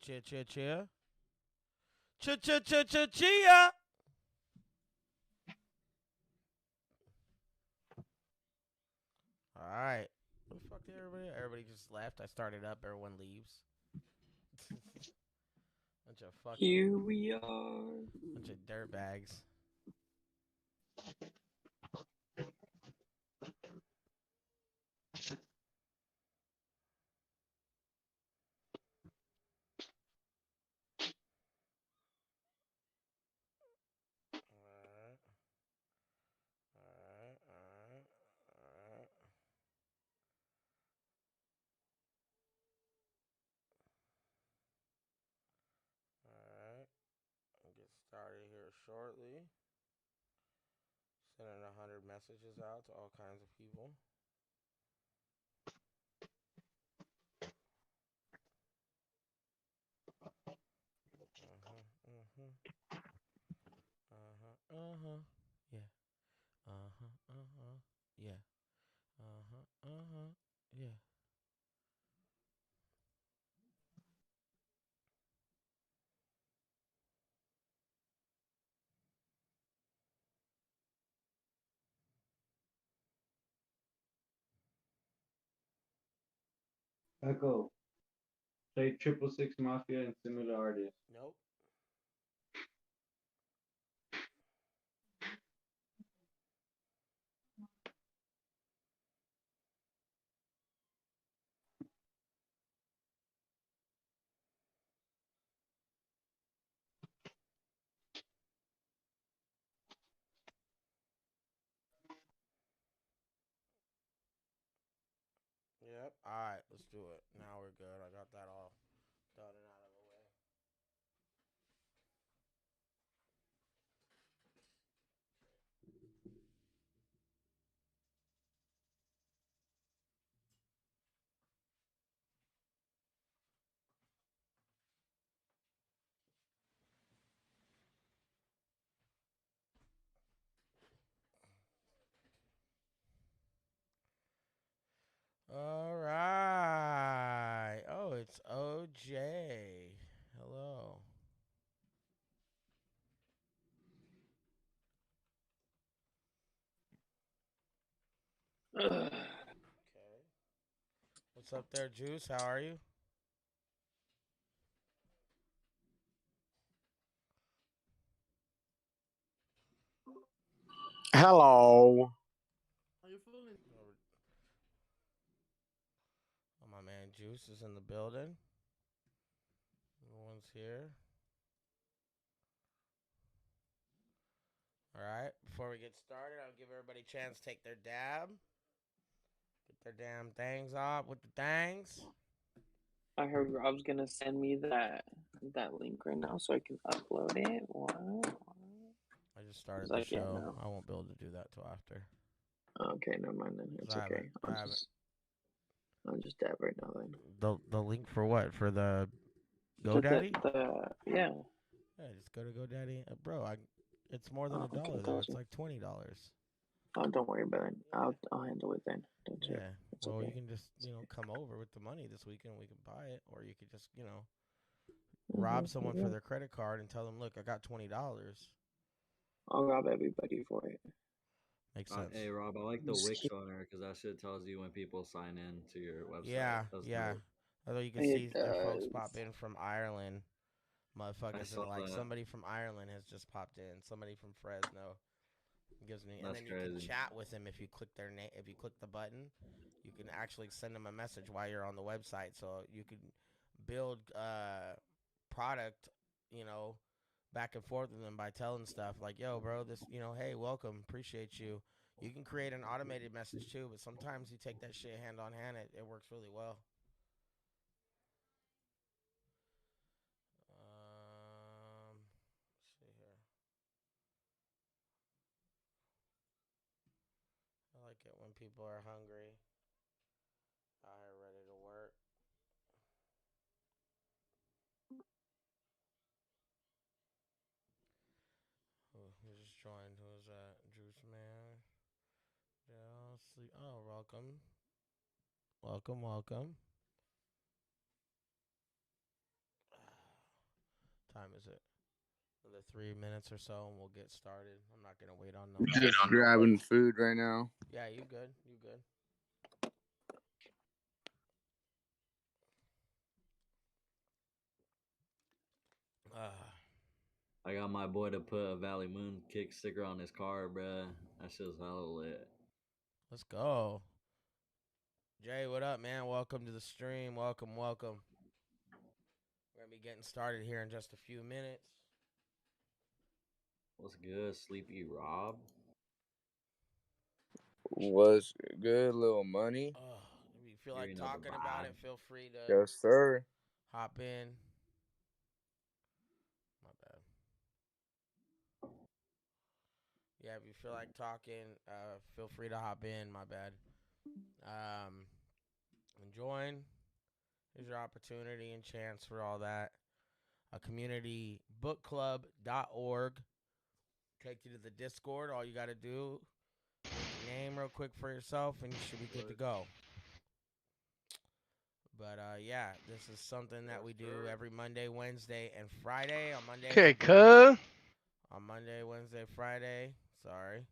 Chia, chia, chia. Chia, chia, chia, chia, chia. All right. What the fuck did everybody? Everybody just left. I started up. Everyone leaves. Bunch of fucking Here we are. bunch of dirt bags. Alright. Alright. Alright. Alright. Alright. I'll get started here shortly. Sending 100 messages out to all kinds of people. Yeah. Yeah. Yeah. Echo, play 666 Mafia and similar artists. Nope. Yep. All right. Let's do it. Now we're good. I got that all done and out of the way. All right. Oh, it's OJ. Hello. Okay. What's up there, Juice? How are you? Hello. How you feeling? Oh, my man Juice is in the building. Everyone's here. All right. Before we get started, I'll give everybody a chance to take their dab. Get their damn things off with the things. I heard Rob's gonna send me that link right now so I can upload it. What? I just Cause started the I can't show. now. I won't be able to do that till after. Okay, never mind then. 'Cause It's okay. I haven't. I'll just dab right now then. The link for what? For the Just GoDaddy? yeah. Yeah, just go to GoDaddy. Bro, it's more than Oh, okay, $1 though. It's gotcha. like $20. Oh, don't worry about it. Yeah. I'll handle it then. Don't trip. Yeah. It's Well, you okay. can just, come over with the money this weekend. We can buy it. Or you could just, rob someone for Yeah. their credit card and tell them, look, I got $20. I'll rob everybody for it. Makes sense. Hey Rob, I like the Just Wix keep on there because that shit tells you when people sign in to your website. Yeah, That's yeah. dope. Although you can see it the folks pop does. in from Ireland, I motherfuckers, and saw like that. somebody from Ireland has just popped in. Somebody from Fresno gives me, and That's then you can crazy. chat with them if you click their name. If you click the button, you can actually send them a message while you're on the website. So you can build product, you know, back and forth with them by telling stuff like, "Yo, bro, this, hey, welcome, appreciate you." You can create an automated message too, but sometimes you take that shit hand on hand. It works really well. Let's see here. I like it when people are hungry, out here ready to work. Who just joined? Who is that? Juice Man. Yeah, sleep. Oh, welcome, welcome, welcome. time is it? Another 3 minutes or so, and we'll get started. I'm not gonna wait on Just nobody. grabbing food right now. Yeah, you good? You good? I got my boy to put a Valley Moon kick sticker on his car, bruh. That shit's hella lit. Let's go. Jay, what up, man? Welcome to the stream. Welcome, welcome. We're gonna be getting started here in just a few minutes. What's good, Sleepy Rob? What's good, little money? If you feel You like know the talking about it, vibe. feel free to Yes, sir. hop in. My bad. Yeah, if you feel like talking, feel free to hop in. My bad. And join. Here's your opportunity and chance for all that. A communitybookclub.org. Take you to the Discord. All you got to do, make your name real quick for yourself, and you should be good to go. But yeah, this is something that we do every Monday, Wednesday, and Friday. On Monday, Okay, cuz. on Monday, Wednesday, Friday. Sorry.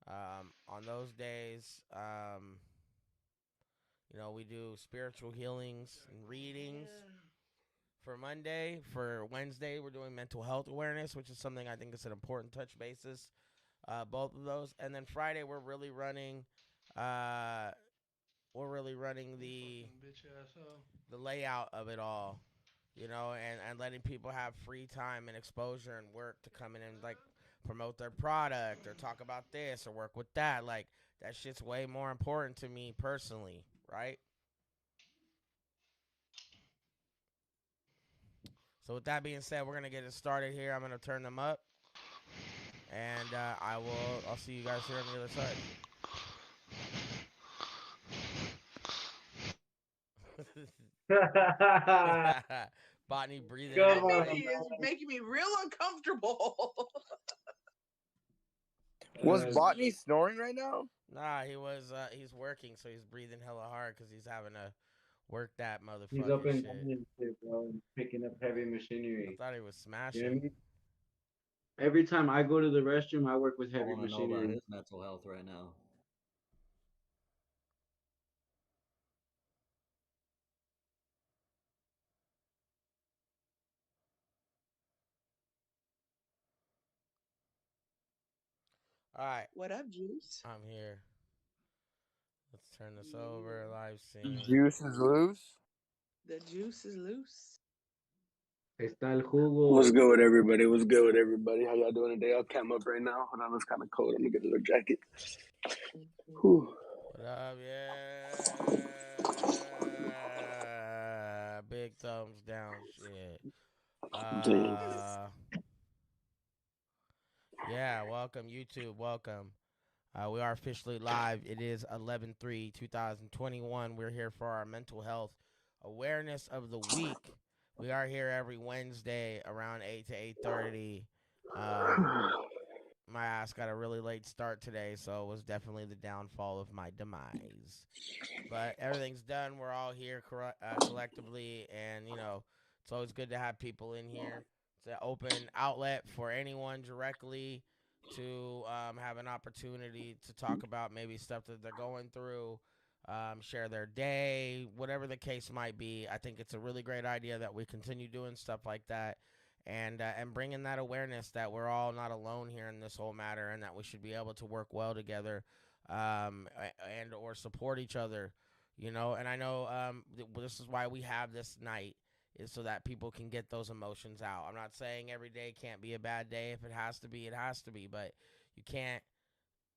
On those days, we do spiritual healings and readings. For Monday, for Wednesday, we're doing mental health awareness, which is something I think is an important touch basis. Both of those, and then Friday we're really running the layout of it all, and letting people have free time and exposure and work to come in and like promote their product or talk about this or work with that. Like that shit's way more important to me personally, right? So with that being said, we're gonna get it started here. I'm gonna turn them up, and I'll see you guys here on the other side. Botany breathing. Come That on, baby is making me real uncomfortable. Was Botany snoring right now? Nah, he's working, so he's breathing hella hard because he's having to work that motherfucking He's up and shit. down and shit, bro, and picking up heavy I machinery. thought he was smashing. You know what I mean? Every time I go to the restroom, I work with I heavy want to know about machinery. his mental health right now. All right, What up, Juice? I'm here. Let's turn this over. Live scene. Juice is loose. The juice is loose. Está el jugo. What's good with everybody? What's good with everybody? How y'all doing today? I'll cam up right now. Hold on, it's kind of cold. Let me get a little jacket. Whew. What up? Yeah. Big thumbs down shit. Yeah, welcome YouTube. Welcome. We are officially live. It is 11/3/2021. We're here for our mental health awareness of the week. We are here every Wednesday around 8 to 8:30. My ass got a really late start today, so it was definitely the downfall of my demise. But everything's done. We're all here collectively, and it's always good to have people in here. It's an open outlet for anyone directly to have an opportunity to talk about maybe stuff that they're going through, share their day, whatever the case might be. I think it's a really great idea that we continue doing stuff like that, and bringing that awareness that we're all not alone here in this whole matter, and that we should be able to work well together, and or support each other, And I know this is why we have this night, is so that people can get those emotions out. I'm not saying every day can't be a bad day. If it has to be, it has to be. But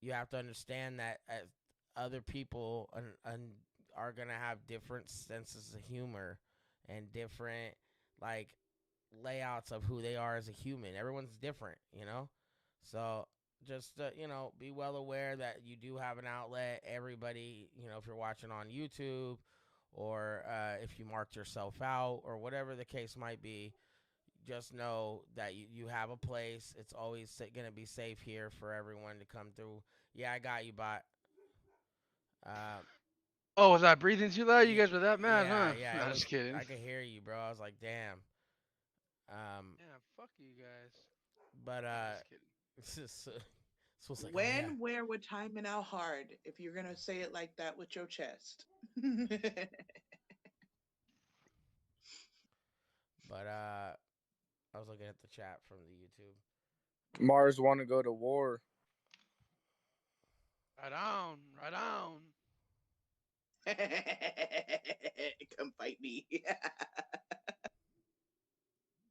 you have to understand that other people are going to have different senses of humor and different, like, layouts of who they are as a human. Everyone's different, So just, be well aware that you do have an outlet. Everybody, if you're watching on YouTube, or if you marked yourself out, or whatever the case might be, just know that you have a place. It's always going to be safe here for everyone to come through. Yeah, I got you, bot. Oh, was I breathing too loud? You guys were that mad, huh? Yeah. No, just kidding. I could hear you, bro. I was like, damn. Yeah, fuck you guys. But I'm just kidding. it's just so it's like, oh, When, yeah. where, what time, and how hard? If you're gonna say it like that with your chest. But I was looking at the chat from the YouTube. Mars want to go to war. Right on, right on. Come fight me.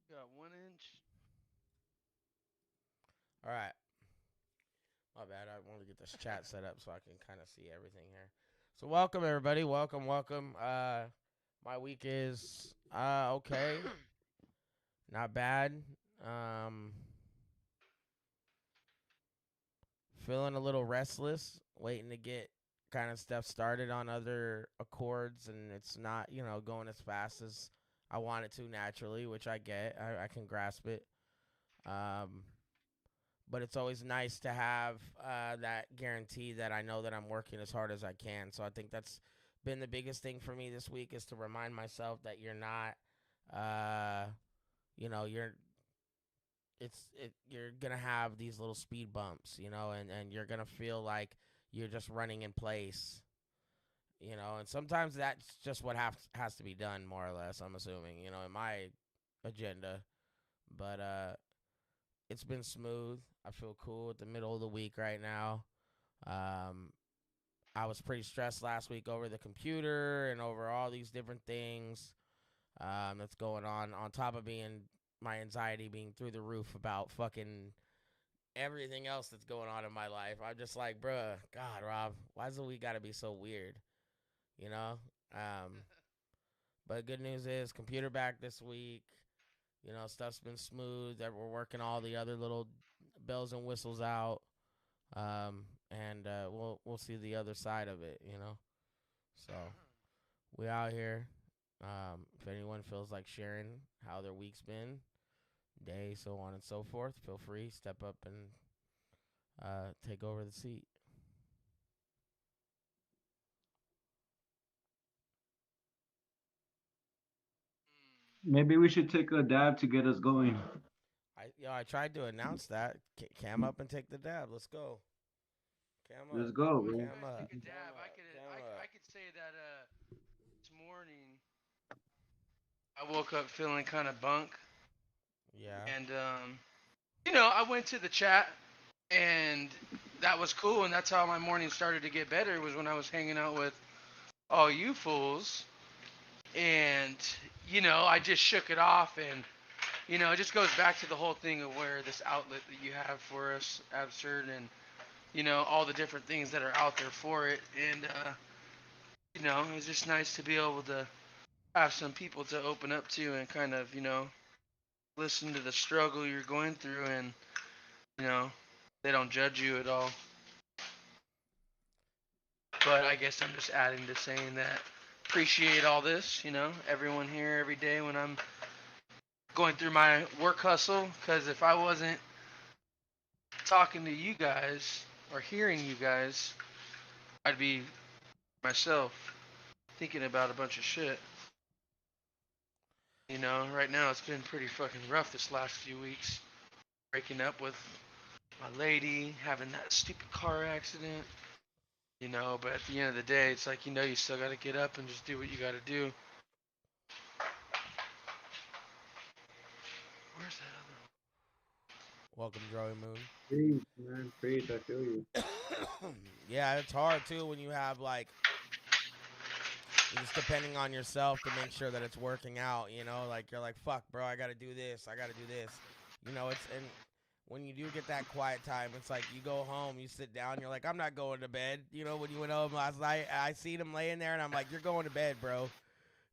Got 1 inch. All right. My bad. I want to get this chat set up so I can kind of see everything here. So welcome everybody. Welcome. My week is okay. Not bad. Feeling a little restless, waiting to get kind of stuff started on other accords, and it's not, going as fast as I want it to naturally, which I get. I can grasp it. But it's always nice to have that guarantee that I know that I'm working as hard as I can. So I think that's been the biggest thing for me this week, is to remind myself that you're not, you're gonna have these little speed bumps, and you're gonna feel like you're just running in place, and sometimes that's just what has to be done, more or less. I'm assuming, in my agenda, but it's been smooth. I feel cool at the middle of the week right now. I was pretty stressed last week over the computer and over all these different things that's going on top of being my anxiety being through the roof about fucking everything else that's going on in my life. I'm just like, bruh, God, Rob, why's the week gotta be so weird? But good news is computer back this week. Stuff's been smooth. That we're working all the other little bells and whistles out, and we'll see the other side of it. So we out here. If anyone feels like sharing how their week's been, day, so on and so forth, feel free, step up and take over the seat. Maybe we should take a dab to get us going. I tried to announce that. Cam up and take the dab. Let's go. Cam up. Let's go, Well, bro. if you guys take a dab, I could say that this morning I woke up feeling kind of bunk. Yeah. And I went to the chat, and that was cool, and that's how my morning started to get better, was when I was hanging out with all you fools. And I just shook it off, and it just goes back to the whole thing of where this outlet that you have for us, Absurd, and all the different things that are out there for it. And it's just nice to be able to have some people to open up to and kind of listen to the struggle you're going through, and they don't judge you at all. But I guess I'm just adding to saying that appreciate all this, everyone here every day when I'm going through my work hustle, because if I wasn't talking to you guys or hearing you guys, I'd be myself thinking about a bunch of shit. Right now it's been pretty fucking rough this last few weeks. Breaking up with my lady, having that stupid car accident. But at the end of the day, it's like, you still gotta get up and just do what you gotta do. Where's that other one? Welcome, Joey Moon. Preach, man. Preach. I feel you. Yeah, it's hard too when you have you're just depending on yourself to make sure that it's working out. Like you're like, fuck, bro, I gotta do this. I gotta do this. And when you do get that quiet time, it's like you go home, you sit down, you're like, I'm not going to bed. When you went home last night, I seen him laying there, and I'm like, you're going to bed, bro.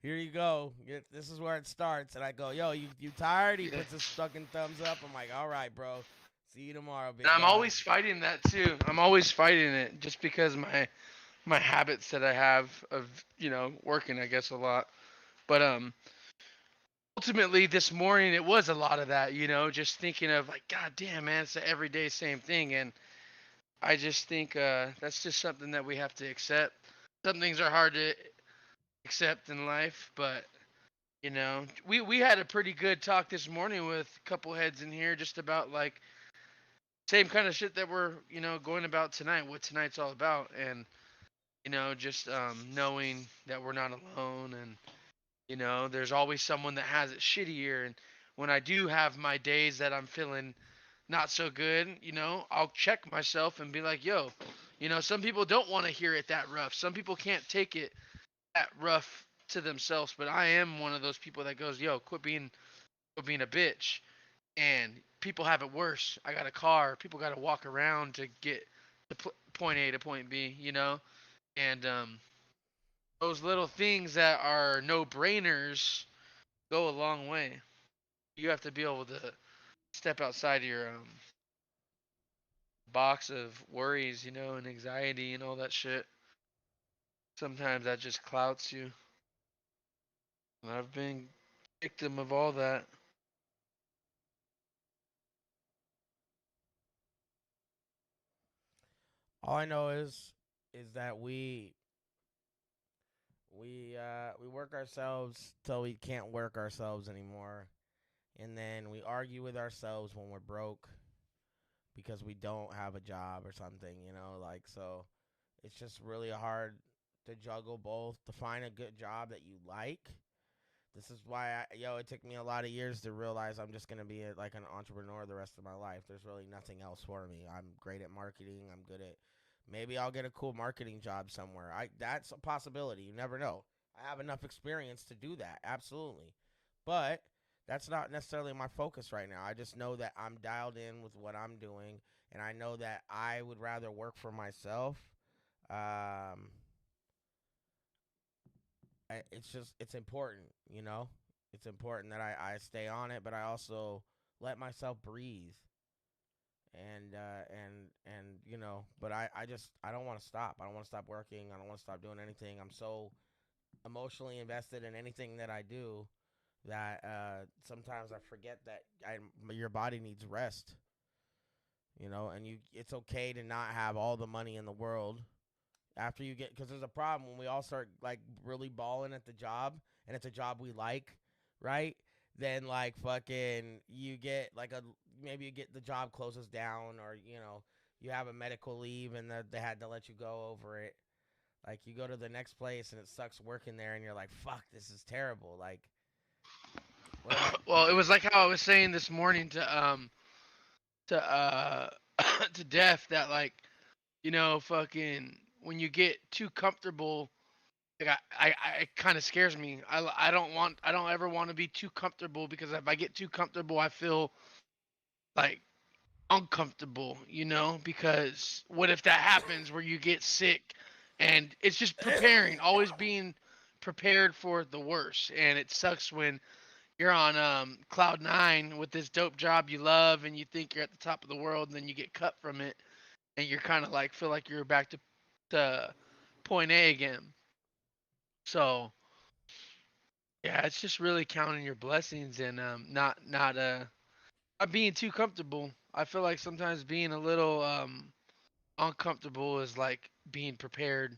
Here you go. This is where it starts. And I go, yo, you tired? He puts his fucking thumbs up. I'm like, all right, bro. See you tomorrow, big And I'm guy. always fighting that too. I'm always fighting it just because my habits that I have of working, I guess, a lot. But ultimately this morning it was a lot of that, just thinking of like, god damn, man, it's the everyday same thing. And I just think that's just something that we have to accept. Some things are hard to accept in life, but You know, we had a pretty good talk this morning with a couple heads in here just about like same kind of shit that we're going about tonight. What tonight's all about, and just knowing that we're not alone, and there's always someone that has it shittier. And when I do have my days that I'm feeling not so good, I'll check myself and be like, yo, some people don't want to hear it that rough. Some people can't take it that rough to themselves, but I am one of those people that goes, yo, quit being a bitch. And people have it worse. I got a car. People got to walk around to get to point A to point B, and those little things that are no brainers go a long way. You have to be able to step outside of your box of worries, and anxiety and all that shit. Sometimes that just clouts you. And I've been victim of all that. All I know is that we work ourselves till we can't work ourselves anymore, and then we argue with ourselves when we're broke because we don't have a job or something, like so. It's just really hard to juggle both to find a good job that you like. This is why it took me a lot of years to realize I'm just gonna be like an entrepreneur the rest of my life. There's really nothing else for me. I'm great at marketing. I'm good at maybe I'll get a cool marketing job somewhere. That's a possibility. You never know. I have enough experience to do that. Absolutely. But that's not necessarily my focus right now. I just know that I'm dialed in with what I'm doing, and I know that I would rather work for myself. Um, it's important, It's important that I stay on it, but I also let myself breathe. But I don't want to stop. I don't want to stop working. I don't want to stop doing anything. I'm so emotionally invested in anything that I do that sometimes I forget that your body needs rest. And it's okay to not have all the money in the world after you get, because there's a problem when we all start like really balling at the job, and it's a job we like, right? Then like fucking you get like maybe you get the job closes down, or you have a medical leave and they had to let you go over it. Like you go to the next place and it sucks working there, and you're like, fuck, this is terrible. Like what am I? Well, it was like how I was saying this morning to to Death that like fucking when you get too comfortable, like it kind of scares me. I don't ever want to be too comfortable, because if I get too comfortable, I feel like uncomfortable, because what if that happens where you get sick? And it's just preparing, always being prepared for the worst. And it sucks when you're on cloud nine with this dope job you love and you think you're at the top of the world, and then you get cut from it, and you're kind of like feel like you're back to point A again. So yeah, it's just really counting your blessings, and not being too comfortable. I feel like sometimes being a little uncomfortable is like being prepared.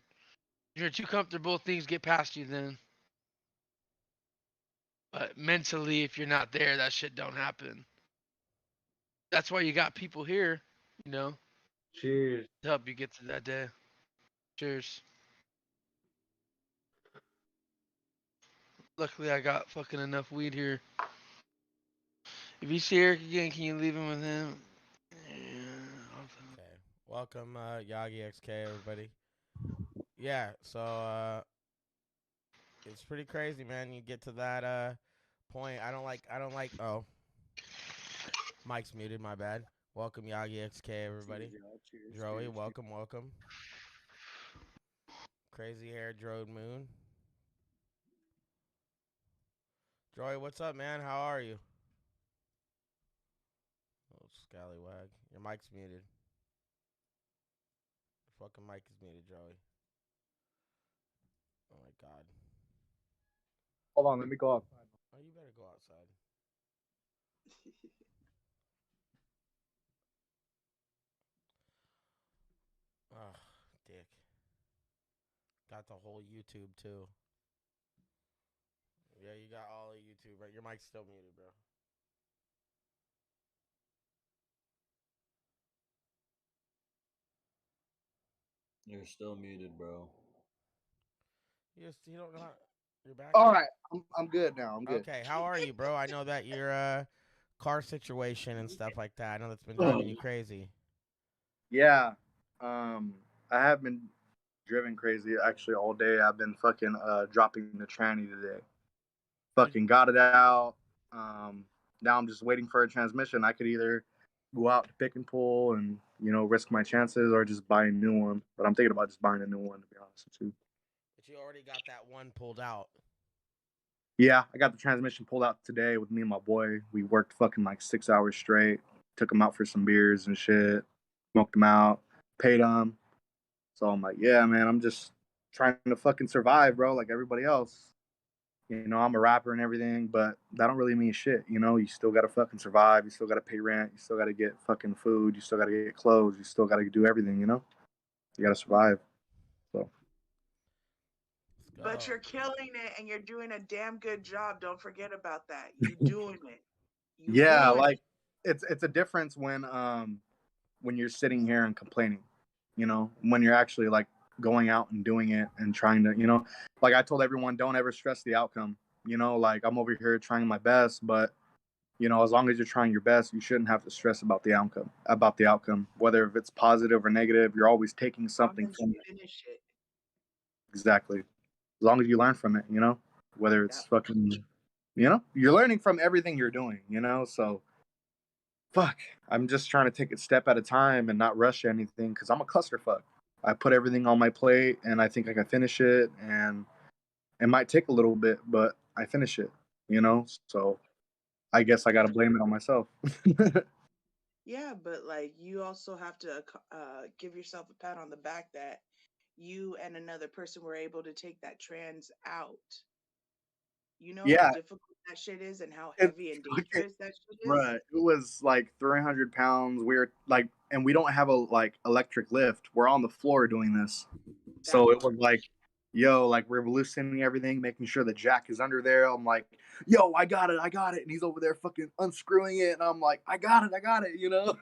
If you're too comfortable, things get past you then. But mentally, if you're not there, that shit don't happen. That's why you got people here, you know, Cheers. to help you get through that day. Cheers. Luckily, I got fucking enough weed here. If you see Eric again, can you leave him with him? Yeah. Okay. Welcome, Yagi XK, everybody. Yeah, so it's pretty crazy, man. You get to that point. I don't like oh, Mike's muted, my bad. Welcome, Yagi XK, everybody. Cheers, y'all. Cheers, Joey, cheers, welcome. Crazy hair Drode Moon. Joey, what's up, man? How are you? Oh, scallywag. Your mic's muted. Your fucking mic is muted, Joey. Oh my god. Hold on, let me go outside. Oh, you better go outside. Ugh, dick. Got the whole YouTube too. Yeah, you got all of YouTube, right? Your mic's still muted, bro. You're still muted, bro. You don't know how. You're back. All right, I'm good now. I'm good. Okay, how are you, bro? I know that your car situation and stuff like that. I know that's been driving you crazy. Yeah, I have been driven crazy actually all day. I've been fucking dropping the tranny today. Fucking got it out. Now I'm just waiting for a transmission. I could either go out to pick and pull and risk my chances, or just buy a new one. But I'm thinking about just buying a new one, to be honest with you. But you already got that one pulled out. Yeah, I got the transmission pulled out today with me and my boy. We worked fucking like 6 hours straight. Took him out for some beers and shit. Smoked him out. Paid him. So I'm like, yeah, man, I'm just trying to fucking survive, bro, like everybody else. I'm a rapper and everything, but that don't really mean shit. You still gotta fucking survive. You still gotta pay rent. You still gotta get fucking food. You still gotta get clothes. You still gotta do everything. You gotta survive. So. But you're killing it and you're doing a damn good job. Don't forget about that. You doing it. Yeah, like it's a difference when you're sitting here and complaining, when you're actually like going out and doing it and trying to, like I told everyone, don't ever stress the outcome. Like I'm over here trying my best, but as long as you're trying your best, you shouldn't have to stress about the outcome, whether if it's positive or negative. You're always taking something from it. Finish it. Exactly. As long as you learn from it, whether it's fucking, you're learning from everything you're doing, so fuck. I'm just trying to take it step at a time and not rush anything because I'm a clusterfuck. I put everything on my plate and I think I can finish it, and it might take a little bit, but I finish it, so I guess I got to blame it on myself. Yeah, but like you also have to give yourself a pat on the back that you and another person were able to take that trans out. You know how difficult that shit is and how heavy and dangerous that shit is? Right. It was like 300 pounds. We were like, and we don't have a like electric lift. We're on the floor doing this. So it was like, yo, like we're loosening everything, making sure the jack is under there. I'm like, yo, I got it. And he's over there fucking unscrewing it. And I'm like, I got it.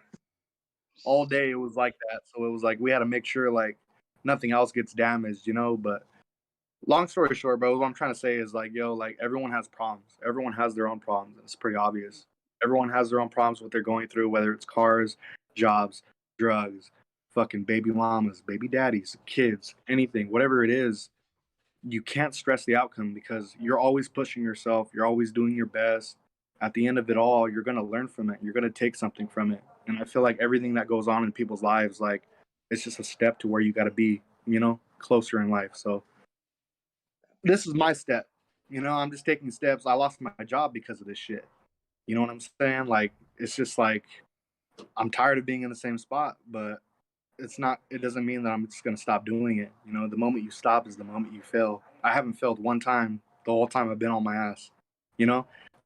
All day it was like that. So it was like, we had to make sure like nothing else gets damaged, but long story short, bro, what I'm trying to say is like, yo, like everyone has problems. Everyone has their own problems. It's pretty obvious. Everyone has their own problems, what they're going through, whether it's cars, jobs, drugs, fucking baby mamas, baby daddies, kids, anything, whatever it is. You can't stress the outcome because you're always pushing yourself. You're always doing your best. At the end of it all, you're going to learn from it. You're going to take something from it. And I feel like everything that goes on in people's lives, like it's just a step to where you got to be, closer in life. So this is my step. I'm just taking steps. I lost my job because of this shit. You know what I'm saying? Like, it's just like, I'm tired of being in the same spot, but it doesn't mean that I'm just going to stop doing it. The moment you stop is the moment you fail. I haven't failed one time the whole time I've been on my ass.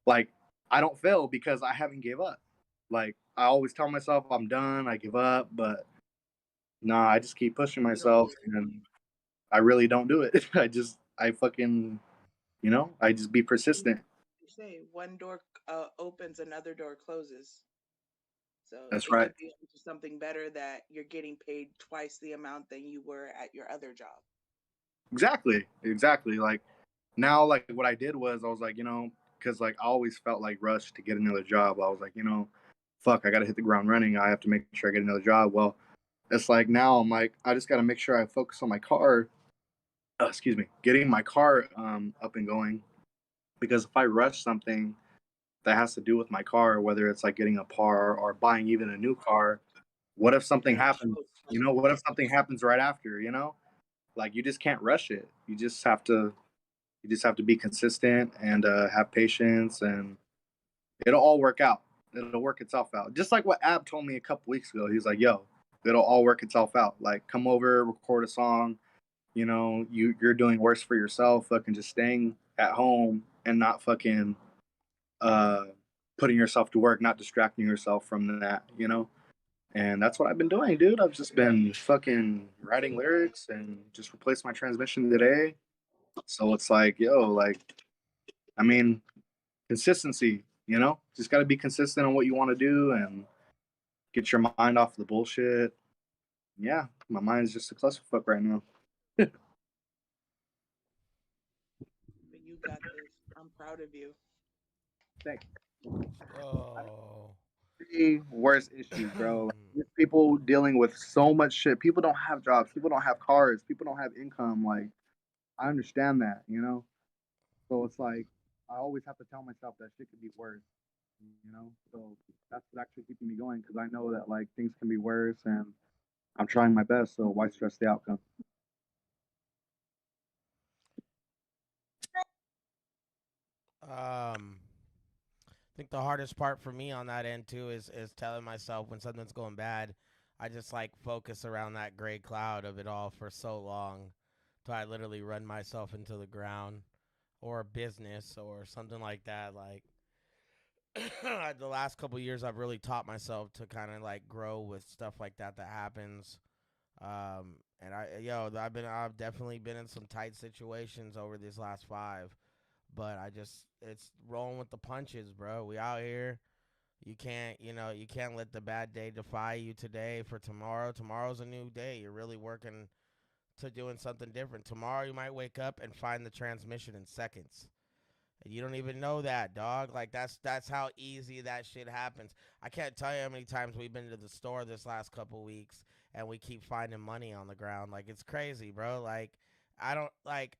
Like, I don't fail because I haven't gave up. Like, I always tell myself I'm done, I give up, but nah, I just keep pushing myself and I really don't do it. I fucking, I just be persistent. You say one door opens, another door closes. So that's right. Could be something better that you're getting paid twice the amount than you were at your other job. Exactly. Like now, like what I did was I was like, because like I always felt like rushed to get another job. I was like, fuck, I got to hit the ground running. I have to make sure I get another job. Well, it's like now I'm like, I just got to make sure I focus on my car. Getting my car up and going, because if I rush something that has to do with my car, whether it's like getting a par or buying even a new car, what if something happens? What if something happens right after? Like you just can't rush it. You just have to be consistent and have patience, and it'll all work out. It'll work itself out. Just like what Ab told me a couple weeks ago. He's like, yo, it'll all work itself out. Like, come over, record a song. You're doing worse for yourself, fucking just staying at home and not fucking putting yourself to work, not distracting yourself from that, And that's what I've been doing, dude. I've just been fucking writing lyrics and just replaced my transmission today. So it's like, yo, like, I mean, consistency. Just got to be consistent on what you want to do and get your mind off the bullshit. Yeah, my mind is just a clusterfuck right now. But you got this. I'm proud of you. Thanks. Oh. The worst issues, bro. Like, there's people dealing with so much shit. People don't have jobs. People don't have cars. People don't have income. Like, I understand that. So it's like I always have to tell myself that shit could be worse. So that's what actually keeping me going because I know that like things can be worse and I'm trying my best. So why stress the outcome? I think the hardest part for me on that end too is telling myself when something's going bad. I just like focus around that gray cloud of it all for so long, till I literally run myself into the ground, or a business or something like that. Like the last couple of years, I've really taught myself to kind of like grow with stuff like that happens. And I've definitely been in some tight situations over these last 5, but it's rolling with the punches, bro. We out here. You can't let the bad day defy you today for tomorrow. Tomorrow's a new day. You're really working to doing something different. Tomorrow you might wake up and find the transmission in seconds. And you don't even know that, dog. Like that's how easy that shit happens. I can't tell you how many times we've been to the store this last couple weeks and we keep finding money on the ground. Like it's crazy, bro. Like I don't like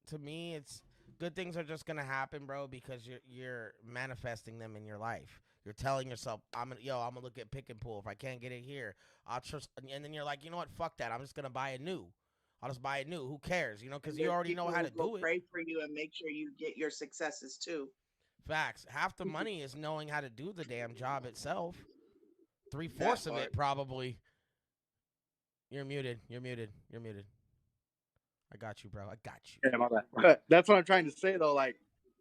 to me it's good things are just gonna happen, bro, because you're manifesting them in your life. You're telling yourself, I'm gonna look at pick and pull. If I can't get it here, I'll trust. And then you're like, you know what? Fuck that. I'm just gonna buy a new. I'll just buy a new. Who cares? Because And you there's already know people how who to will do it. pray for you and make sure you get your successes too. Facts. Half the money is knowing how to do the damn job itself. Three That fourths of part. it probably. You're muted. You're muted. You're muted. I got you, bro. I got you. Yeah, my bad. That's what I'm trying to say though. Like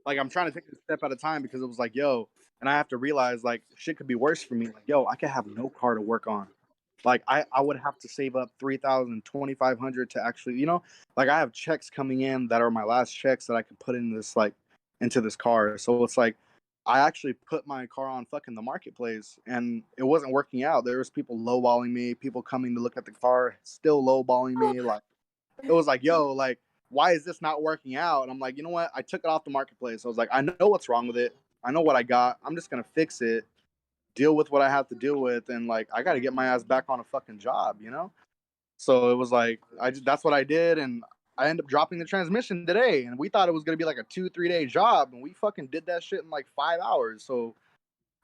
I'm trying to take it a step at a time because it was like, yo, and I have to realize like shit could be worse for me. Like, yo, I could have no car to work on. Like I would have to save up 3,000, 2,500 to actually, like I have checks coming in that are my last checks that I could put in this like into this car. So it's like I actually put my car on fucking the marketplace and it wasn't working out. There was people lowballing me, people coming to look at the car, still lowballing me. Like it was like, yo, like, why is this not working out? And I'm like, you know what? I took it off the marketplace. I was like, I know what's wrong with it. I know what I got. I'm just gonna fix it, deal with what I have to deal with, and like, I got to get my ass back on a fucking job. So it was like, that's what I did, and I ended up dropping the transmission today. And we thought it was gonna be like a 2-3 day job, and we fucking did that shit in like 5 hours. So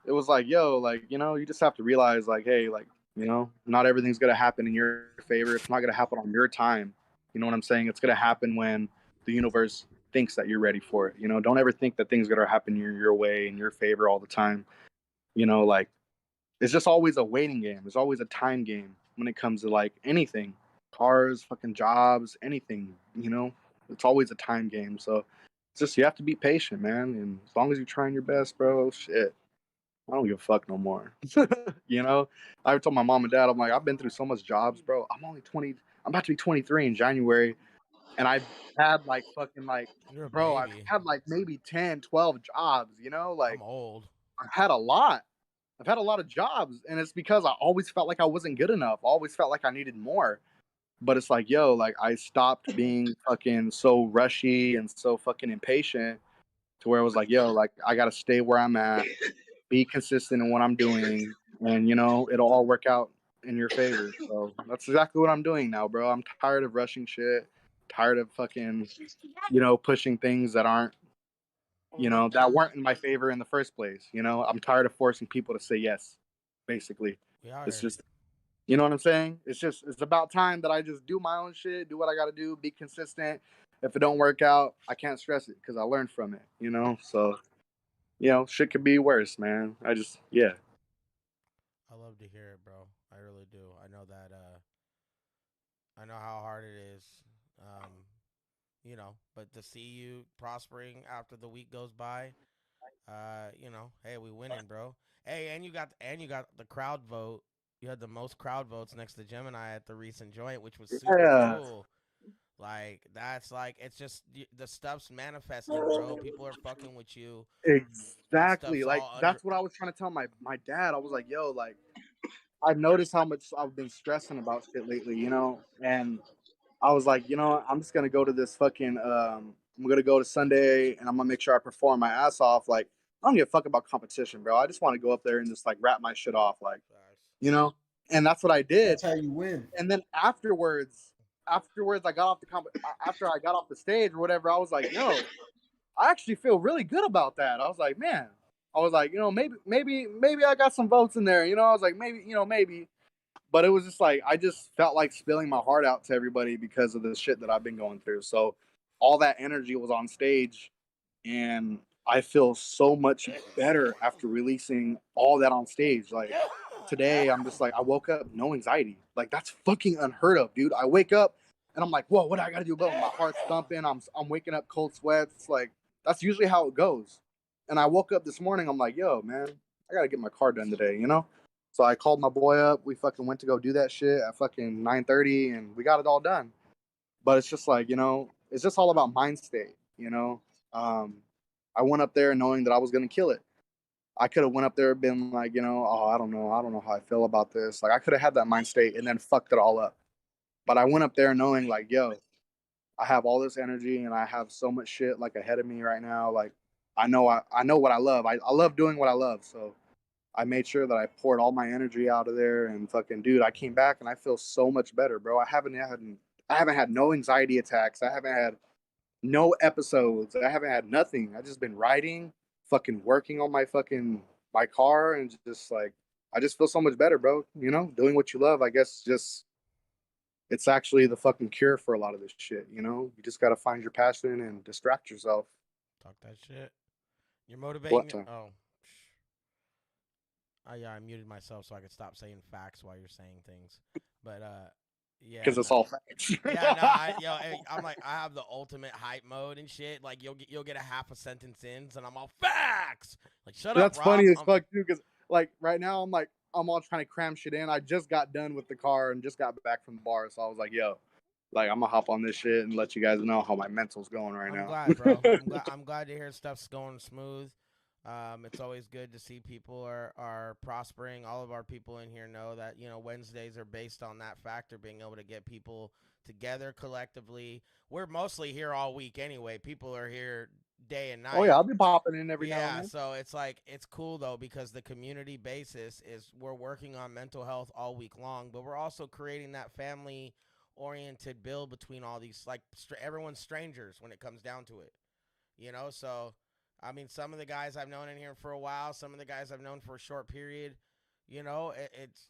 it was like, yo, like, you just have to realize, like, hey, like, not everything's gonna happen in your favor. It's not gonna happen on your time. You know what I'm saying? It's gonna happen when the universe thinks that you're ready for it. Don't ever think that things are gonna happen your way in your favor all the time. Like it's just always a waiting game. It's always a time game when it comes to like anything, cars, fucking jobs, anything. It's always a time game. So it's just you have to be patient, man. And as long as you're trying your best, bro, shit, I don't give a fuck no more. I told my mom and dad, I'm like, I've been through so much jobs, bro. I'm only 20. I'm about to be 23 in January. And I've had like fucking like, You're a bro, I've baby. had like maybe 10, 12 jobs, like I'm old. I've had a lot. I've had a lot of jobs. And it's because I always felt like I wasn't good enough. I always felt like I needed more. But it's like, yo, like I stopped being fucking so rushy and so fucking impatient to where it was like, yo, like I gotta stay where I'm at, be consistent in what I'm doing, and it'll all work out in your favor. So that's exactly what I'm doing now, bro. I'm tired of rushing shit, tired of fucking, pushing things that aren't, that weren't in my favor in the first place. I'm tired of forcing people to say yes, basically. We out It's here. just, you know what I'm saying? It's about time that I just do my own shit, do what I gotta do, be consistent. If it don't work out, I can't stress it because I learned from it. So shit could be worse, man. Yeah. I love to hear it, bro. I really do. I know that. I know how hard it is. Um, but to see you prospering after the week goes by, hey, we winning, bro. Hey, and you got the crowd vote. You had the most crowd votes next to Gemini at the recent joint, which was super Yeah. cool. Like that's like it's just the stuff's manifesting, bro. People are fucking with you. That Exactly. stuff's Like all under. that's what I was trying to tell my dad. I was like, yo, like I've noticed how much I've been stressing about shit lately, and I was like, I'm just gonna go to this fucking I'm gonna go to Sunday and I'm gonna make sure I perform my ass off. Like, I don't give a fuck about competition, bro. I just want to go up there and just like rap my shit off, like, you know? And that's what I did. That's how you win. And then afterwards I got off after I got off the stage or whatever, I was like, yo, I actually feel really good about that. I was like, man, I was like, maybe I got some votes in there. I was like, maybe. But it was just like I just felt like spilling my heart out to everybody because of the shit that I've been going through. So all that energy was on stage, and I feel so much better after releasing all that on stage. Like today, I'm just like I woke up no anxiety. Like that's fucking unheard of, dude. I wake up and I'm like, whoa, what do I gotta do about it? My heart's thumping. I'm waking up cold sweats. Like that's usually how it goes. And I woke up this morning. I'm like, yo, man, I gotta get my car done today. So I called my boy up. We fucking went to go do that shit at fucking 9:30, and we got it all done. But it's just like it's just all about mind state. I went up there knowing that I was gonna kill it. I could have went up there and been like, oh, I don't know how I feel about this. Like I could have had that mind state and then fucked it all up. But I went up there knowing like, yo, I have all this energy and I have so much shit like ahead of me right now. Like I know what I love. I love doing what I love. So I made sure that I poured all my energy out of there and fucking dude, I came back and I feel so much better, bro. I haven't had no anxiety attacks. I haven't had no episodes. I haven't had nothing. I just been riding, fucking working on my car and just like I just feel so much better, bro. Doing what you love, I guess just it's actually the fucking cure for a lot of this shit. You just got to find your passion and distract yourself. Talk that shit. You're What motivating. time? Oh. Yeah, I muted myself so I could stop saying facts while you're saying things. But yeah, Because it's all facts. yeah, no, I'm like I have the ultimate hype mode and shit. Like you'll get a half a sentence in, and I'm all facts. Like shut That's up, Rob. funny as fuck too, because like right now I'm all trying to cram shit in. I just got done with the car and just got back from the bar, so I was like, yo, like I'm gonna hop on this shit and let you guys know how my mental's going right I'm now. glad, bro. I'm glad to hear stuff's going smooth. It's always good to see people are prospering. All of our people in here know that Wednesdays are based on that factor, being able to get people together collectively. We're mostly here all week anyway. People are here day and night. Oh yeah, I'll be popping in every now and Yeah, then. so it's like it's cool though because the community basis is we're working on mental health all week long, but we're also creating that family oriented build between all these like everyone's strangers when it comes down to it. So I mean, some of the guys I've known in here for a while, some of the guys I've known for a short period. It's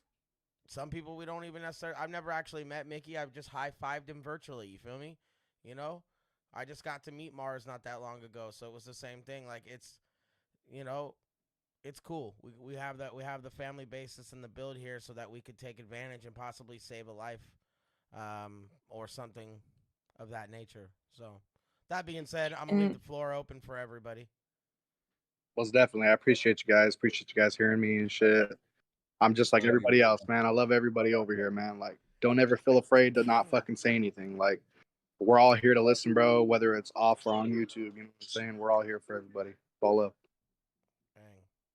some people we don't even necessarily. I've never actually met Mickey. I've just high fived him virtually. You feel me? I just got to meet Mars not that long ago, so it was the same thing. Like you know, it's cool. We have that. We have the family basis and the build here, so that we could take advantage and possibly save a life, or something of that nature. So, that being said, I'm gonna leave the floor open for everybody. Most definitely. I appreciate you guys. Appreciate you guys hearing me and shit. I'm just like everybody else, man. I love everybody over here, man. Like, don't ever feel afraid to not fucking say anything. Like, we're all here to listen, bro, whether it's off or on YouTube. You know what I'm saying? We're all here for everybody. All up.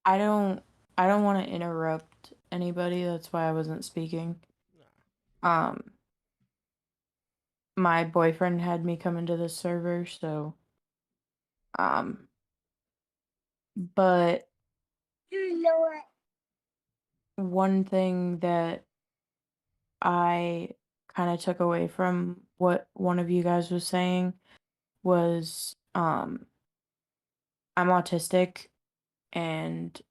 I don't want to interrupt anybody. That's why I wasn't speaking. My boyfriend had me come into this server, so but one thing that I kind of took away from what one of you guys was saying was I'm autistic, and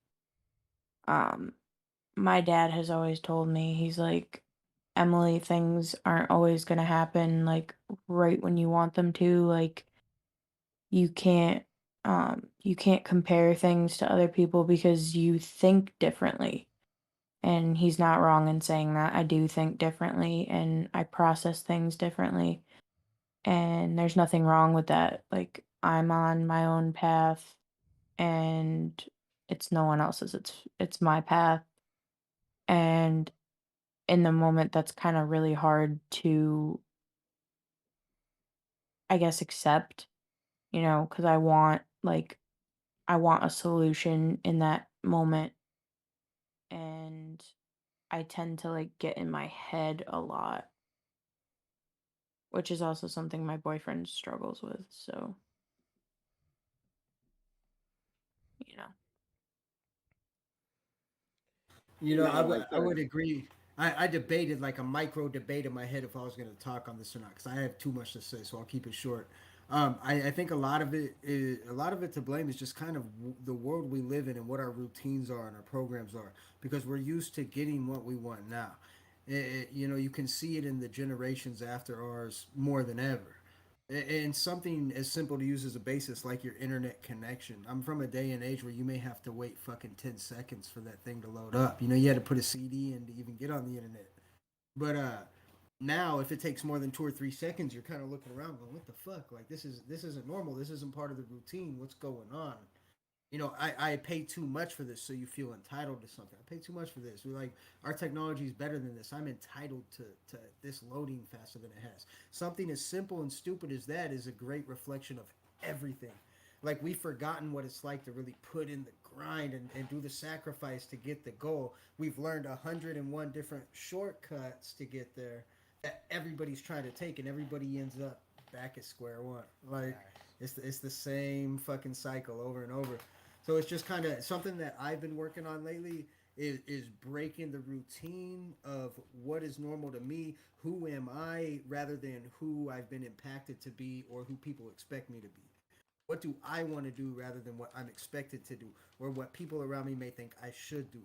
my dad has always told me, he's like, Emily, things aren't always gonna happen like right when you want them to. Like you can't compare things to other people because you think differently. And he's not wrong in saying that. I do think differently and I process things differently. And there's nothing wrong with that. Like I'm on my own path and it's no one else's. It's my path. And in the moment that's kind of really hard to I guess, accept, because I want a solution in that moment, and I tend to get in my head a lot, which is also something my boyfriend struggles with. So, you know. You know, I No, would like I that. would agree. I debated like a micro debate in my head if I was going to talk on this or not because I have too much to say, so I'll keep it short. I think a lot of it to blame is just kind of the world we live in and what our routines are and our programs are because we're used to getting what we want now. You can see it in the generations after ours more than ever. And something as simple to use as a basis like your internet connection. I'm from a day and age where you may have to wait fucking 10 seconds for that thing to load up. You had to put a CD in to even get on the internet. But now if it takes more than 2 or 3 seconds, you're kind of looking around going, what the fuck? Like this isn't normal. This isn't part of the routine. What's going on? I pay too much for this, so you feel entitled to something. I pay too much for this. We're like, our technology is better than this. I'm entitled to this loading faster than it has. Something as simple and stupid as that is a great reflection of everything. Like, we've forgotten what it's like to really put in the grind and do the sacrifice to get the goal. We've learned 101 different shortcuts to get there that everybody's trying to take, and everybody ends up back at square one. Like, it's the same fucking cycle over and over. So it's just kind of something that I've been working on lately is breaking the routine of what is normal to me, who am I, rather than who I've been impacted to be or who people expect me to be. What do I want to do rather than what I'm expected to do or what people around me may think I should do?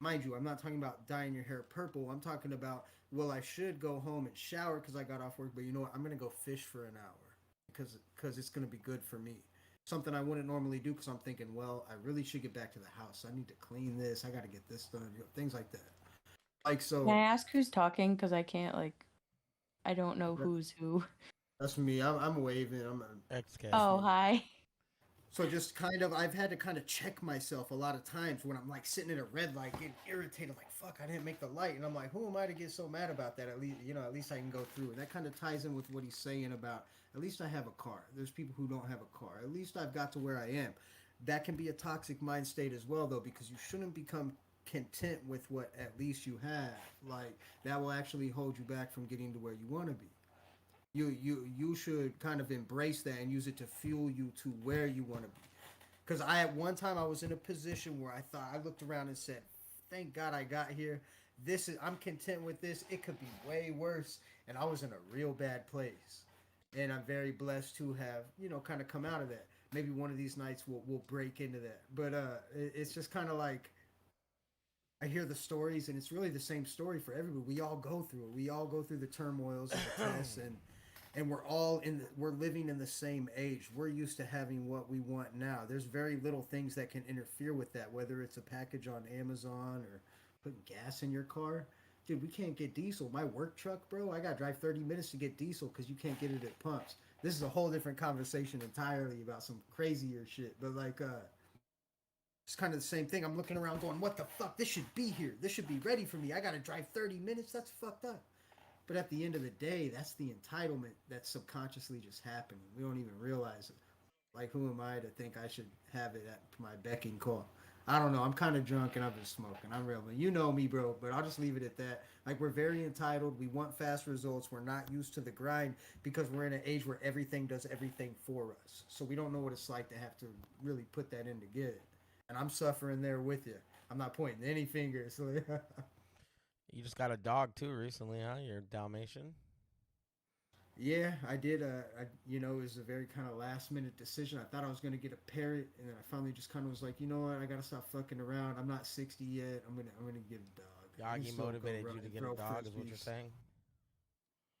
Mind you, I'm not talking about dyeing your hair purple. I'm talking about, well, I should go home and shower because I got off work, but you know what? I'm going to go fish for an hour because it's going to be good for me. Something I wouldn't normally do because I'm thinking, well, I really should get back to the house. I need to clean this. I got to get this done. Things like that. Like, Can I so ask who's talking? Because I can't, I don't know that, who's who. that's me. I'm waving. XK. Oh, hi. So just kind of, I've had to kind of check myself a lot of times when I'm like sitting at a red light, getting irritated, like fuck, I didn't make the light, and I'm like, who am I to get so mad about that? At least I can go through. And that kind of ties in with what he's saying about at least I have a car. There's people who don't have a car. At least I've got to where I am. That can be a toxic mind state as well, though, because you shouldn't become content with what at least you have. Like that will actually hold you back from getting to where you want to be. You should kind of embrace that and use it to fuel you to where you want to be. Because at one time I was in a position where I looked around and said, "Thank God I got here. I'm content with this. It could be way worse." And I was in a real bad place, and I'm very blessed to have kind of come out of that. Maybe one of these nights we'll break into that. But it's just kind of like I hear the stories, and it's really the same story for everybody. We all go through it. We all go through the turmoils and the tests, and we're living in the same age. We're used to having what we want now. There's very little things that can interfere with that, whether it's a package on Amazon or putting gas in your car. Dude, we can't get diesel. My work truck, bro, I got to drive 30 minutes to get diesel because you can't get it at pumps. This is a whole different conversation entirely about some crazier shit. But it's kind of the same thing. I'm looking around going, what the fuck? This should be here. This should be ready for me. I got to drive 30 minutes? That's fucked up. But at the end of the day, that's the entitlement that's subconsciously just happening. We don't even realize it. Like, who am I to think I should have it at my beck and call? I don't know. I'm kind of drunk and I've been smoking. I'm real. You know me, bro, but I'll just leave it at that. Like, we're very entitled. We want fast results. We're not used to the grind because we're in an age where everything does everything for us. So we don't know what it's like to have to really put that in to get it. And I'm suffering there with you. I'm not pointing any fingers. You just got a dog too recently, huh? You're Dalmatian. Yeah, I did. It was a very kind of last minute decision. I thought I was gonna get a parrot, and then I finally just kind of was like, you know what? I gotta stop fucking around. I'm not 60 yet. I'm gonna get a dog. Yagi So go motivated run you to and get a throw dog, is what you're frisbees. saying?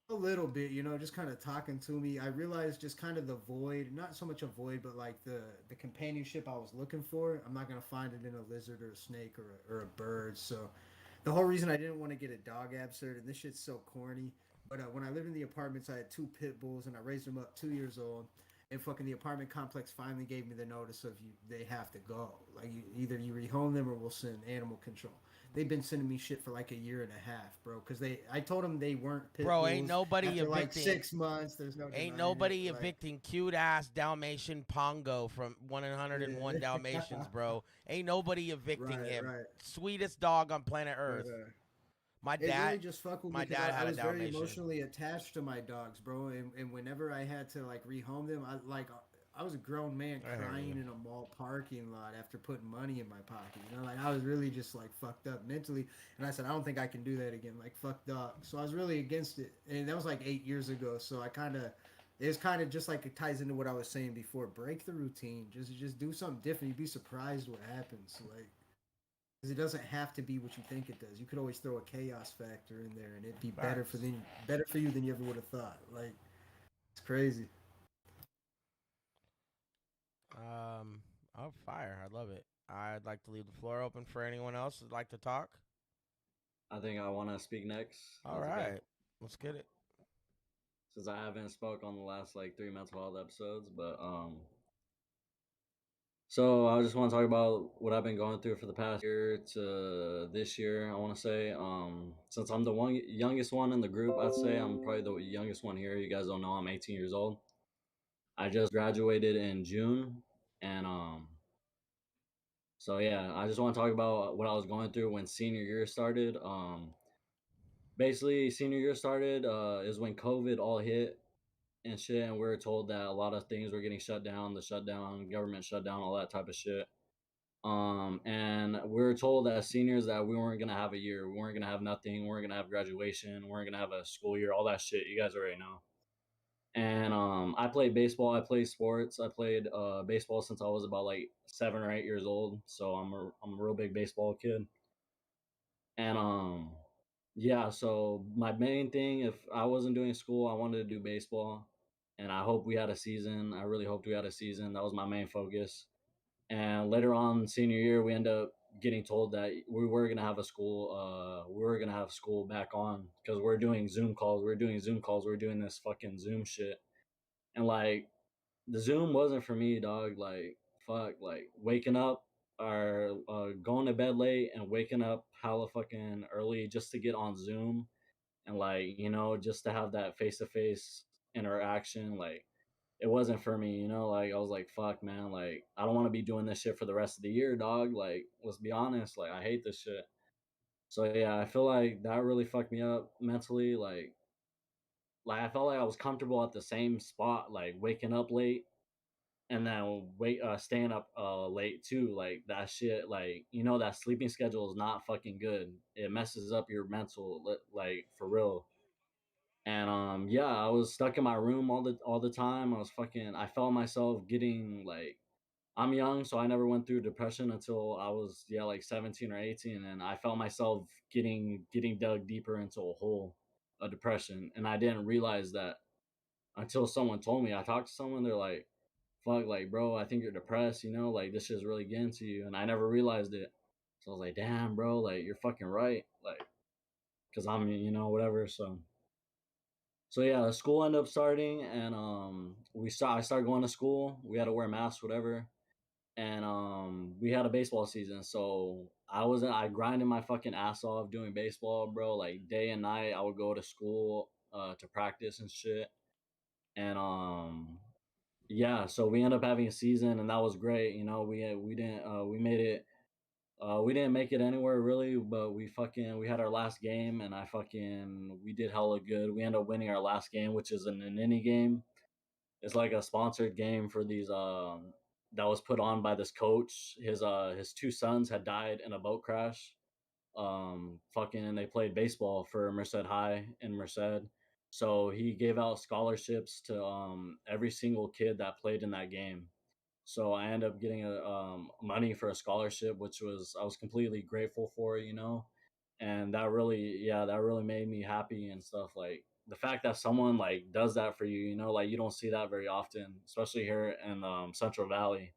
A little bit, just kind of talking to me. I realized just kind of the void, not so much a void, but like the companionship I was looking for. I'm not gonna find it in a lizard or a snake or a bird. So the whole reason I didn't want to get a dog absurd, and this shit's so corny. But when I lived in the apartments, I had two pit bulls, and I raised them up 2 years old. And fucking the apartment complex finally gave me the notice of you. They have to go. Like either you rehome them or we'll send animal control. They've been sending me shit for like a year and a half, bro. Because I told them they weren't pit Bro, bulls. ain't nobody After like evicting. 6 months. There's no Ain't denying nobody it. Like, evicting cute ass Dalmatian Pongo from 101 Yeah. Dalmatians, bro. Ain't nobody evicting Right, him. right. Sweetest dog on planet Earth. But, My it dad, really just fucked with me my because dad I had a was very Dalmatian. emotionally attached to my dogs, bro. And whenever I had to like rehome them, I was a grown man I hear crying you. in a mall parking lot after putting money in my pocket. You know, like I was really just like fucked up mentally. And I said, I don't think I can do that again. Like fuck dogs. So I was really against it. And that was like 8 years ago. So it's kind of just like it ties into what I was saying before. Break the routine. Just do something different. You'd be surprised what happens. Like. Because it doesn't have to be what you think it does. You could always throw a chaos factor in there, and it'd be better for you than you ever would have thought. Like, it's crazy. Oh, fire. I love it. I'd like to leave the floor open for anyone else who'd like to talk. I think I want to speak next. All That's okay. right. Let's get it. Since I haven't spoke on the last like 3 mental health episodes, but so I just want to talk about what I've been going through for the past year to this year. I want to say, since I'm the youngest one in the group, I'd say I'm probably the youngest one here. You guys don't know I'm 18 years old. I just graduated in June, and so yeah, I just want to talk about what I was going through when senior year started. Basically, senior year started is when COVID all hit and shit, and we were told that a lot of things were getting shut down, the shutdown, government shutdown, all that type of shit. And we were told as seniors that we weren't gonna have a year, we weren't gonna have nothing, we weren't gonna have graduation, we weren't gonna have a school year, all that shit. You guys already know. And I played baseball, I played sports, I played baseball since I was about like 7 or 8 years old. So I'm a real big baseball kid. And yeah, so my main thing, if I wasn't doing school, I wanted to do baseball. And I hope we had a season. I really hoped we had a season. That was my main focus. And later on senior year, we end up getting told that we were gonna have a school. We were gonna have school back on because we're doing Zoom calls. We're doing Zoom calls. We're doing this fucking Zoom shit. And like the Zoom wasn't for me, dog. Like fuck, like waking up or going to bed late and waking up hella fucking early just to get on Zoom and like just to have that face to face interaction. Like it wasn't for me, like I was like, fuck man, like I don't want to be doing this shit for the rest of the year, dog. Like let's be honest, like I hate this shit. So yeah, I feel like that really fucked me up mentally. Like I felt like I was comfortable at the same spot, like waking up late and then staying up late too. Like that shit, like that sleeping schedule is not fucking good. It messes up your mental, like for real. And yeah, I was stuck in my room all the time. I felt myself getting like, I'm young, so I never went through depression until I was like 17 or 18, and I felt myself getting dug deeper into a hole of depression, and I didn't realize that until someone told me. I talked to someone, they're like, "Fuck, like bro, I think you're depressed. Like this shit's really getting to you," and I never realized it. So I was like, "Damn, bro, like you're fucking right." Like, cause I'm whatever. So yeah, school ended up starting, and I started going to school. We had to wear masks, whatever, and we had a baseball season. So I grinded my fucking ass off doing baseball, bro. Like day and night, I would go to school to practice and shit. And yeah, so we ended up having a season, and that was great. We didn't we made it. We didn't make it anywhere really, but we had our last game, and we did hella good. We ended up winning our last game, which is an inning game. It's like a sponsored game for these that was put on by this coach. His two sons had died in a boat crash. They played baseball for Merced High in Merced. So he gave out scholarships to every single kid that played in that game. So I ended up getting a money for a scholarship, which I was completely grateful for, and that really made me happy and stuff. Like the fact that someone like does that for you, like you don't see that very often, especially here in Central Valley.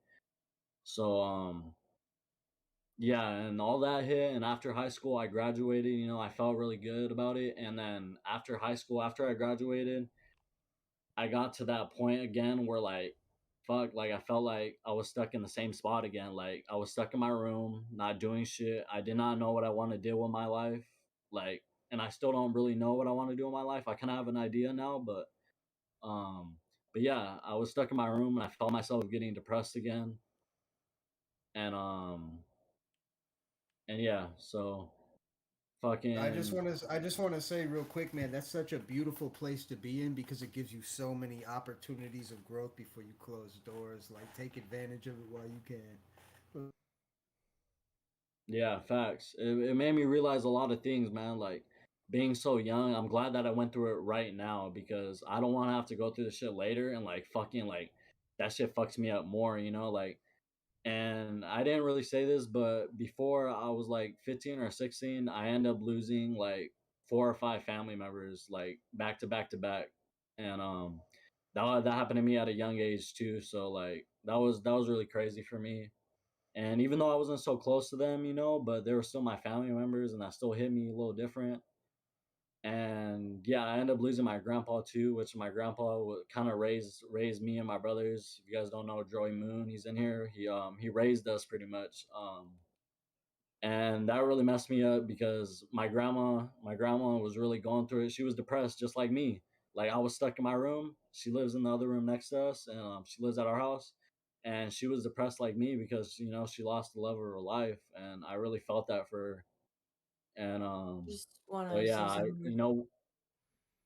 So yeah, and all that hit, and after high school, I graduated. I felt really good about it, and then after high school, after I graduated, I got to that point again where like fuck, like I felt like I was stuck in the same spot again. Like I was stuck in my room, not doing shit. I did not know what I want to do with my life. Like, and I still don't really know what I want to do in my life. I kind of have an idea now, um, but yeah, I was stuck in my room and I felt myself getting depressed again. And and yeah, so fucking I just want to say real quick, man, that's such a beautiful place to be in because it gives you so many opportunities of growth before you close doors. Like, take advantage of it while you can. yeah, facts. It made me realize a lot of things, man. Like being so young, I'm glad that I went through it right now because I don't want to have to go through the shit later and like fucking like that shit fucks me up more, you know? Like, and I didn't really say this, but before I was like 15 or 16, I ended up losing like 4 or 5 family members like back to back to back. And that happened to me at a young age too. So like that was really crazy for me. And even though I wasn't so close to them, you know, but they were still my family members and that still hit me a little different. And yeah, I ended up losing my grandpa too, which my grandpa kind of raised me and my brothers. If you guys don't know Joey Moon, he's in here. He raised us pretty much. And that really messed me up because my grandma was really going through it. She was depressed just like me. Like I was stuck in my room. She lives in the other room next to us, and she lives at our house. And she was depressed like me because she lost the love of her life, and I really felt that for her. And Just want so to yeah, say something.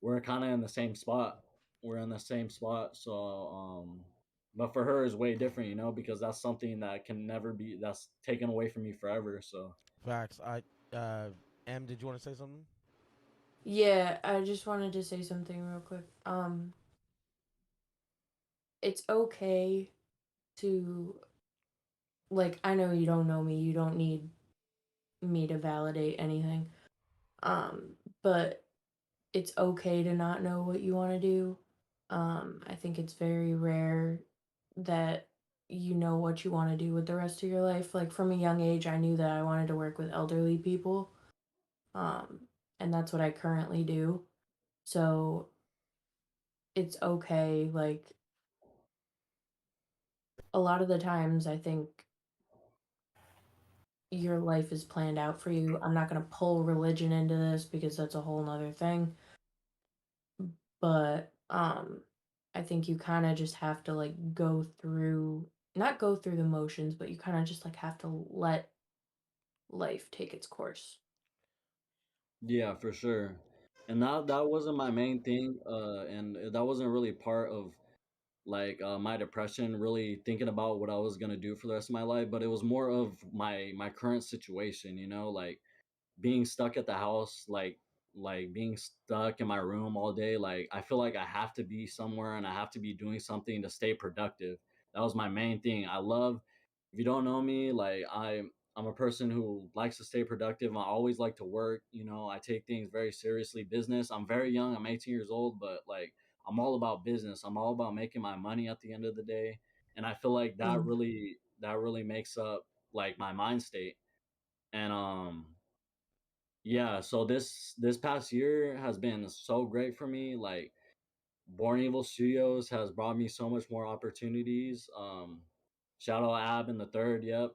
we're kind of in the same spot. We're in the same spot. So, but for her is way different, because that's something that can never be, that's taken away from you forever. So, Facts. M, did you want to say something? Yeah, I just wanted to say something real quick. It's okay to, like, I know you don't know me, you don't need me to validate anything. But it's okay to not know what you want to do. I think it's very rare that you know what you want to do with the rest of your life. Like from a young age, I knew that I wanted to work with elderly people. Um, and that's what I currently do. So it's okay. Like a lot of the times, I think your life is planned out for you. I'm not going to pull religion into this because that's a whole nother thing. But I think you kind of just have to like not go through the motions, but you kind of just like have to let life take its course. yeah, for sure. And that wasn't my main thing. And that wasn't really part of like my depression, really thinking about what I was gonna do for the rest of my life. But it was more of my current situation, like being stuck at the house, like being stuck in my room all day. Like I feel like I have to be somewhere and I have to be doing something to stay productive. That was my main thing. I love, if you don't know me, like I'm a person who likes to stay productive. I always like to work. I take things very seriously. Business, I'm very young, I'm 18 years old, but like I'm all about business. I'm all about making my money at the end of the day. And I feel like Mm. that really makes up like my mind state. And yeah, so this past year has been so great for me. Like Born Evil Studios has brought me so much more opportunities. Shout out Ab in the third, yep.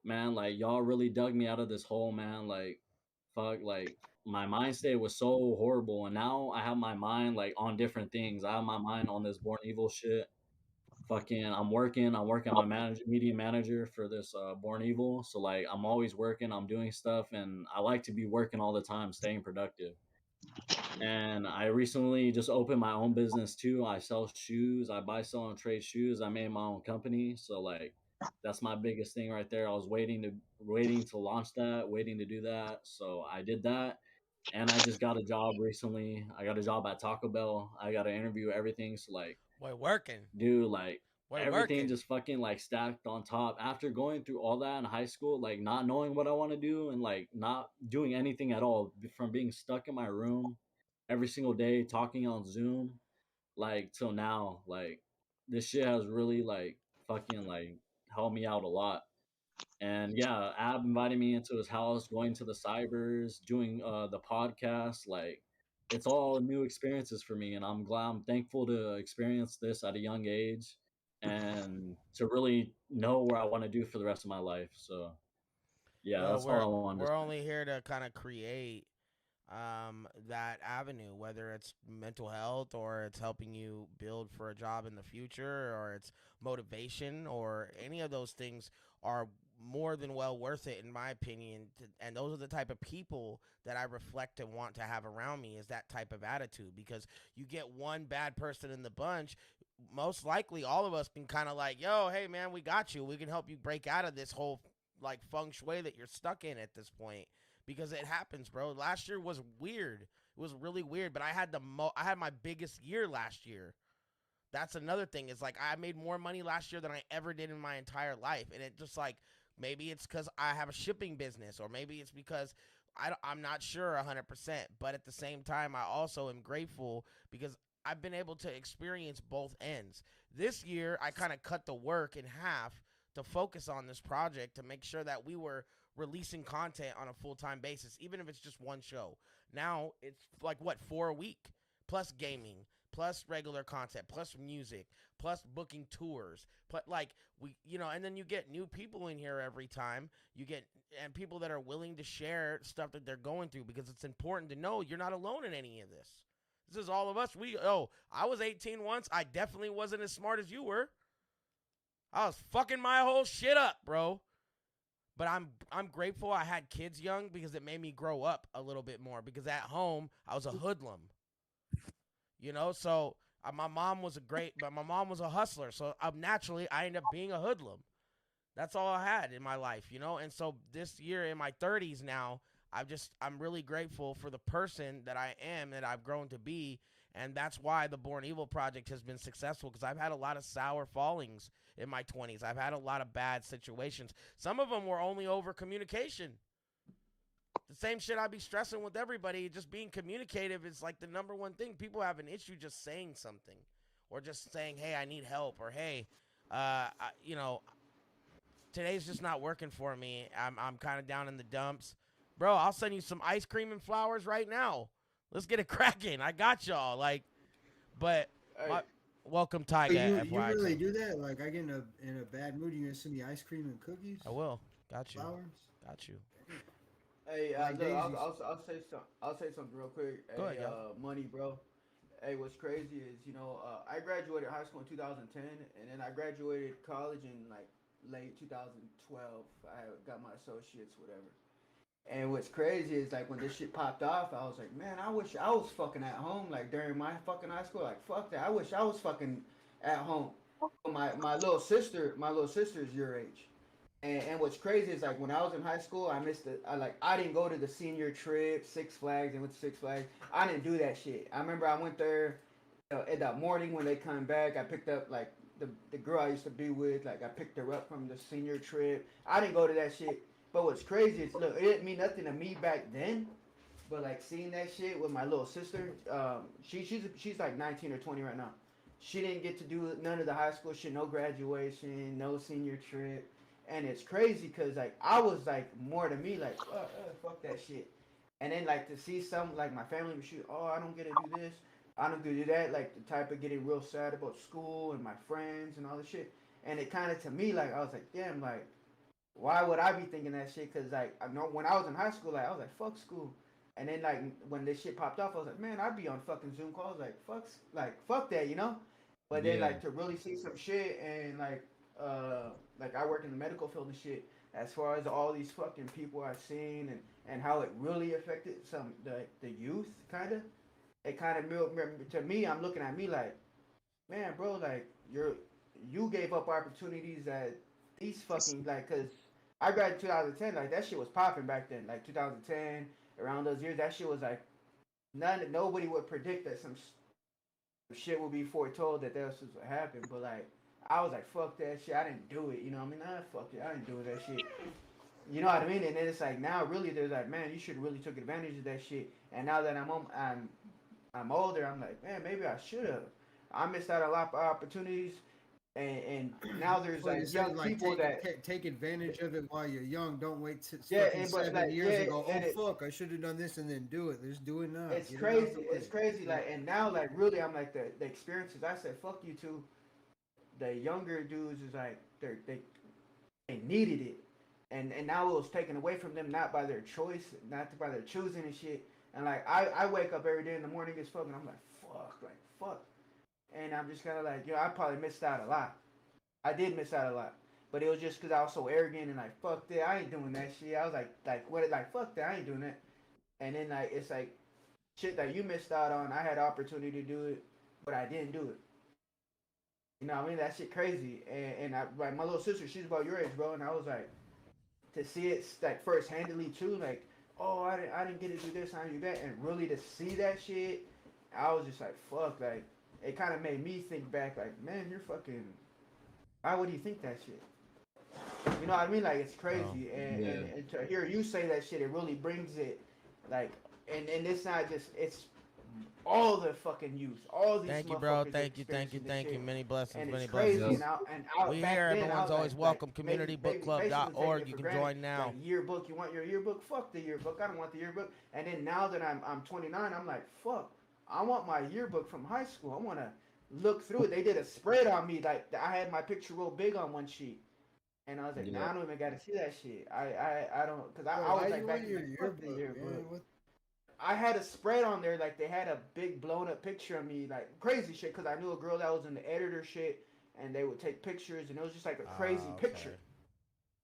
Man, like y'all really dug me out of this hole, man. Like fuck, like my mind state was so horrible and now I have my mind like on different things. I have my mind on this Born Evil shit. Fucking I'm a media manager for this Born Evil. So like I'm always working, I'm doing stuff, and I like to be working all the time, staying productive. And I recently just opened my own business too. I sell shoes, I buy, sell, and trade shoes. I made my own company. So like that's my biggest thing right there. I was waiting to launch that, waiting to do that. So I did that. And I just got a job recently. I got a job at Taco Bell. I got an interview, everything. So like Boy, working. dude, like Boy, everything working. just fucking like stacked on top. After going through all that in high school, like not knowing what I want to do and like not doing anything at all, from being stuck in my room every single day, talking on Zoom, like till now, like this shit has really like fucking like helped me out a lot. And yeah, Ab invited me into his house, going to the cybers, doing the podcast. Like it's all new experiences for me, and I'm thankful to experience this at a young age. and to really know what I want to do for the rest of my life. So yeah, Well, that's all I wanted to we're say. only here to kind of create that avenue, whether it's mental health or it's helping you build for a job in the future or it's motivation or any of those things are more than well worth it in my opinion. And those are the type of people that I reflect and want to have around me, is that type of attitude, because you get one bad person in the bunch, most likely all of us can kind of like, yo, hey man, we got you, we can help you break out of this whole like feng shui that you're stuck in at this point, because it happens, bro. Last year was weird. It was really weird, but I had I had my biggest year last year. That's another thing. Is like I made more money last year than I ever did in my entire life, and it just like maybe it's because I have a shipping business, or maybe it's because I'm not sure 100%. But at the same time, I also am grateful because I've been able to experience both ends. This year, I kind of cut the work in half to focus on this project to make sure that we were releasing content on a full-time basis, even if it's just one show. Now it's like what, 4 a week, plus gaming, plus regular content, plus music, plus booking tours, but like we, you know, and then you get new people in here every time. You get and people that are willing to share stuff that they're going through, because it's important to know you're not alone in any of this. This is all of us. I was 18 once. I definitely wasn't as smart as you were. I was fucking my whole shit up, bro. But I'm grateful I had kids young, because it made me grow up a little bit more, because at home I was a hoodlum. You know, so my mom was my mom was a hustler, so naturally I ended up being a hoodlum. That's all I had in my life, you know? And so this year in my 30s now, I'm really grateful for the person that I am, that I've grown to be. And that's why the Born Evil project has been successful, because I've had a lot of sour fallings in my 20s. I've had a lot of bad situations. Some of them were only over communication. The same shit I be stressing with everybody. Just being communicative is like the number one thing. People have an issue just saying something, or just saying, hey, I need help, or hey, you know, today's just not working for me. I'm kind of down in the dumps. Bro, I'll send you some ice cream and flowers right now. Let's get it cracking. I got y'all. Like, but welcome, Tyga. You really do that? Like, I get in a bad mood, you gonna send me ice cream and cookies? I will. Got you. Flowers? Got you. Hey, Like look, daisies. I'll say something real quick. Go ahead, Hey, yo. Money, bro. Hey, what's crazy is, I graduated high school in 2010, and then I graduated college in like late 2012. I got my associates, whatever. And what's crazy is like when this shit popped off, I was like, man, I wish I was fucking at home like during my fucking high school. Like, fuck that. I wish I was fucking at home. My little sister's your age. And what's crazy is like when I was in high school, I didn't go to the senior trip, Six Flags, and went to Six Flags. I didn't do that shit. I remember I went there in that morning when they come back. I picked up like the girl I used to be with. Like I picked her up from the senior trip. I didn't go to that shit. But what's crazy is, look, it didn't mean nothing to me back then. But like seeing that shit with my little sister, she's like 19 or 20 right now. She didn't get to do none of the high school shit, no graduation, no senior trip. And it's crazy because like I was like more to me like fuck that shit. And then like to see some like my family shoot, oh, I don't get to do this, I don't get to do that, like the type of getting real sad about school and my friends and all this shit. And it kind of to me like I was like, damn, like why would I be thinking that shit? Cause like I know when I was in high school, like I was like fuck school. And then like when this shit popped off, I was like, man, I'd be on fucking Zoom calls like fuck that, you know. But then like to really see some shit and like I work in the medical field and shit. As far as all these fucking people I've seen and how it really affected the youth, kind of, it kind of to me. I'm looking at me like, man, bro, like you gave up opportunities that these fucking like, cause I graduated 2010, like that shit was popping back then, like 2010 around those years. That shit was like nobody would predict that some shit would be foretold that this would happen, but like. I was like, fuck that shit. I didn't do it. You know what I mean? Fuck it. I didn't do that shit. You know what I mean? And then it's like now, really, there's like, man, you should really took advantage of that shit. And now that I'm older, I'm like, man, maybe I should have. I missed out a lot of opportunities, and now there's like young people that take advantage of it while you're young. Don't wait till 7 like, years and go, fuck, I should have done this and then do it. Just do it now. It's crazy. It's crazy. Like, and now, like, really, I'm like the experiences. I said, fuck you two. the younger dudes is like they needed it, and now it was taken away from them, not by their choice, not by their choosing and shit. And like I wake up every day in the morning as fuck, and I'm like fuck, and I'm just kind of like, yo, I probably missed out a lot. I did miss out a lot, but it was just because I was so arrogant and like fuck that, I ain't doing that shit. I was like what, like fuck that, I ain't doing that. And then like it's like shit that you missed out on. I had the opportunity to do it, but I didn't do it. You know what I mean? That shit crazy. And I, like my little sister, she's about your age, bro. And I was like, to see it like first handedly too, like, oh, I didn't get to do this, I didn't do that, and really to see that shit, I was just like, fuck, like it kind of made me think back, like, man, you're fucking. Why would you think that shit? You know what I mean? Like it's crazy, and to hear you say that shit, it really brings it, like, and it's not just it's all the fucking youth, all these. Thank you, bro. Thank you. Many blessings, many blessings. And out we back here. then, Everyone's always welcome. CommunityBookClub.org. You can join now. Like yearbook, you want your yearbook? Fuck the yearbook. I don't want the yearbook. And then now that I'm 29, I'm like, fuck. I want my yearbook from high school. I want to look through it. They did a spread on me. Like I had my picture real big on one sheet. And I was like, nah, I don't even got to see that shit. I don't, because I was like, back in the yearbook. I had a spread on there, like they had a big blown up picture of me, like crazy shit, because I knew a girl that was in the editor shit, and they would take pictures, and it was just like a crazy picture.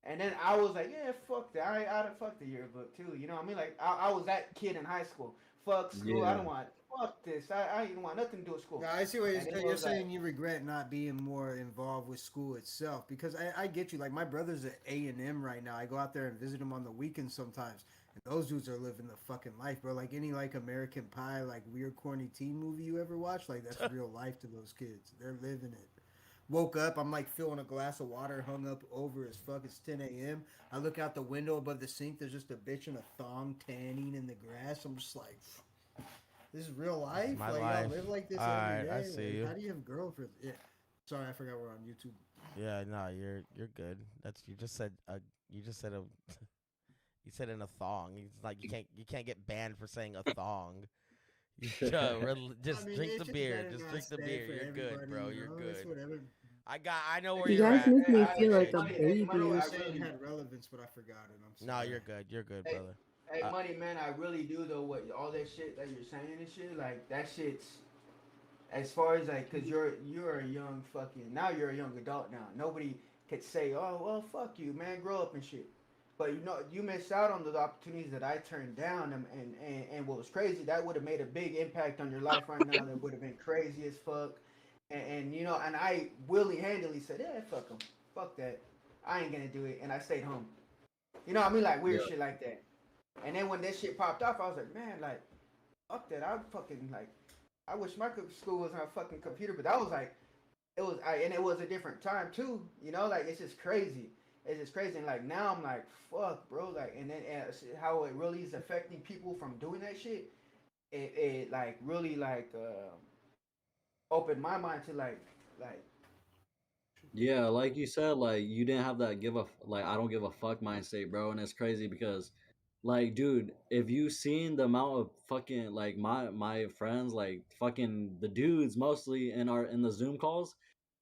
And then I was like, yeah, fuck that. I fuck the yearbook too. You know what I mean? Like I was that kid in high school. Fuck school. I don't want. Fuck this. I don't want nothing to do with school. Yeah, I see what you're saying. Like, you regret not being more involved with school itself, because I get you. Like my brother's at A&M right now. I go out there and visit him on the weekends sometimes. And those dudes are living the fucking life, bro. Like any like American Pie, like weird corny teen movie you ever watch, like that's real life to those kids. They're living it. Woke up, I'm like filling a glass of water, hung up over as fuck. It's 10 a.m. I look out the window above the sink. There's just a bitch in a thong tanning in the grass. I'm just like, this is real life. My like life. I live like this All every right, day. I see Like, you. how do you have girlfriends? Yeah. Sorry, I forgot we're on YouTube. Yeah, no, you're good. That's you just said a you said in a thong. It's like you can't get banned for saying a thong. Just drink the beer. Just drink the beer. You're good, bro. You're good. I know where You you're guys at. make me I feel like appreciate a you. baby. I was saying it had relevance, but I forgot it. I'm sorry. No, you're good. You're good, Hey, brother. Hey, Money Man, I really do though. What all that shit that you're saying and shit, like that shit's. As far as like, cause you're a young fucking, now you're a young adult now. Nobody could say, oh well, fuck you, man, grow up and shit. But you know, you missed out on the opportunities that I turned down, and what was crazy, that would have made a big impact on your life right now. That would have been crazy as fuck. And you know, and I handily said, yeah, fuck them, fuck that, I ain't gonna do it, and I stayed home. You know what I mean, like weird shit like that. And then when this shit popped off, I was like, man, like, fuck that, I fucking like. I wish my school was on a fucking computer, but that was like, and it was a different time too, you know, like it's just crazy. It's just crazy. And like now I'm like, fuck, bro, like, and then how it really is affecting people from doing that shit. It like really like opened my mind to like. Yeah, like you said, like you didn't have that I don't give a fuck mindset, bro, and it's crazy because like, dude, if you seen the amount of fucking like my friends, like fucking the dudes mostly in the Zoom calls,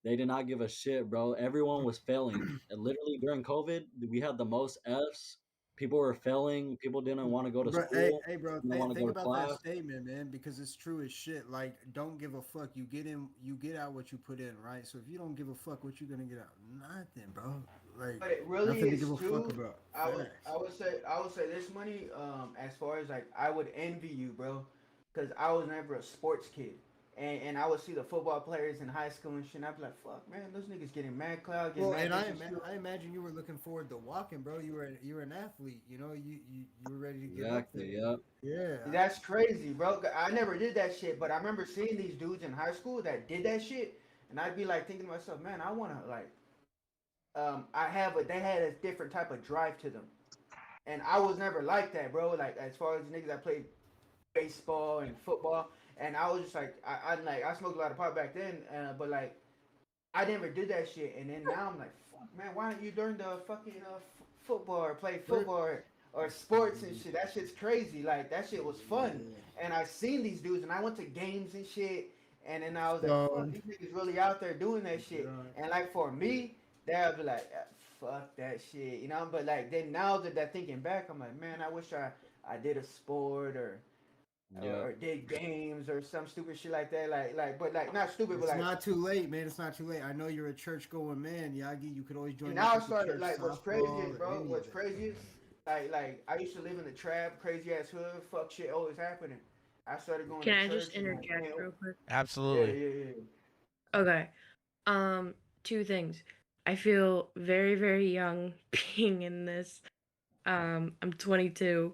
they did not give a shit, bro. Everyone was failing. And literally during COVID, we had the most Fs. People were failing. People didn't want to go to Bro, school. hey, bro, Didn't want to think go to about that class. statement, man, because it's true as shit. Like, don't give a fuck. You get out what you put in, right? So if you don't give a fuck, what you gonna get out? Nothing, bro. Like, But it really nothing to is give a too. fuck about. I Facts. would say this Money. As far as like, I would envy you, bro, because I was never a sports kid. And I would see the football players in high school and shit, and I'd be like, fuck, man, those niggas getting mad cloud. Well, and I imagine you were looking forward to walking, bro. You were an athlete, you know. You were ready to get up there. Exactly. Yep. Yeah. That's crazy, bro. I never did that shit, but I remember seeing these dudes in high school that did that shit, and I'd be like thinking to myself, man, I want to like, they had a different type of drive to them, and I was never like that, bro. Like as far as niggas that played baseball and football, and I was just like, I smoked a lot of pot back then, but like, I never did that shit, and then now I'm like, fuck, man, why don't you learn the fucking football or play football or sports and shit? That shit's crazy. Like that shit was fun, and I seen these dudes, and I went to games and shit, And then I was like, fuck, So these niggas really out there doing that shit. And like for me, they'll be like, fuck that shit, you know. But like then now that thinking back, I'm like, man, I wish I did a sport or did games or some stupid shit like that. But not stupid, but it's like. not too late, man. It's not too late. I know you're a church going man, Yagi. You could always join. Now I up with the started church like what's crazy softball is, or bro. any of What's that. crazy is like I used to live in the trap, crazy ass hood, fuck shit always happening. I started going Can to I church just and like, interject man, real quick? Absolutely. yeah. Okay. Two things. I feel very, very young being in this. I'm 22.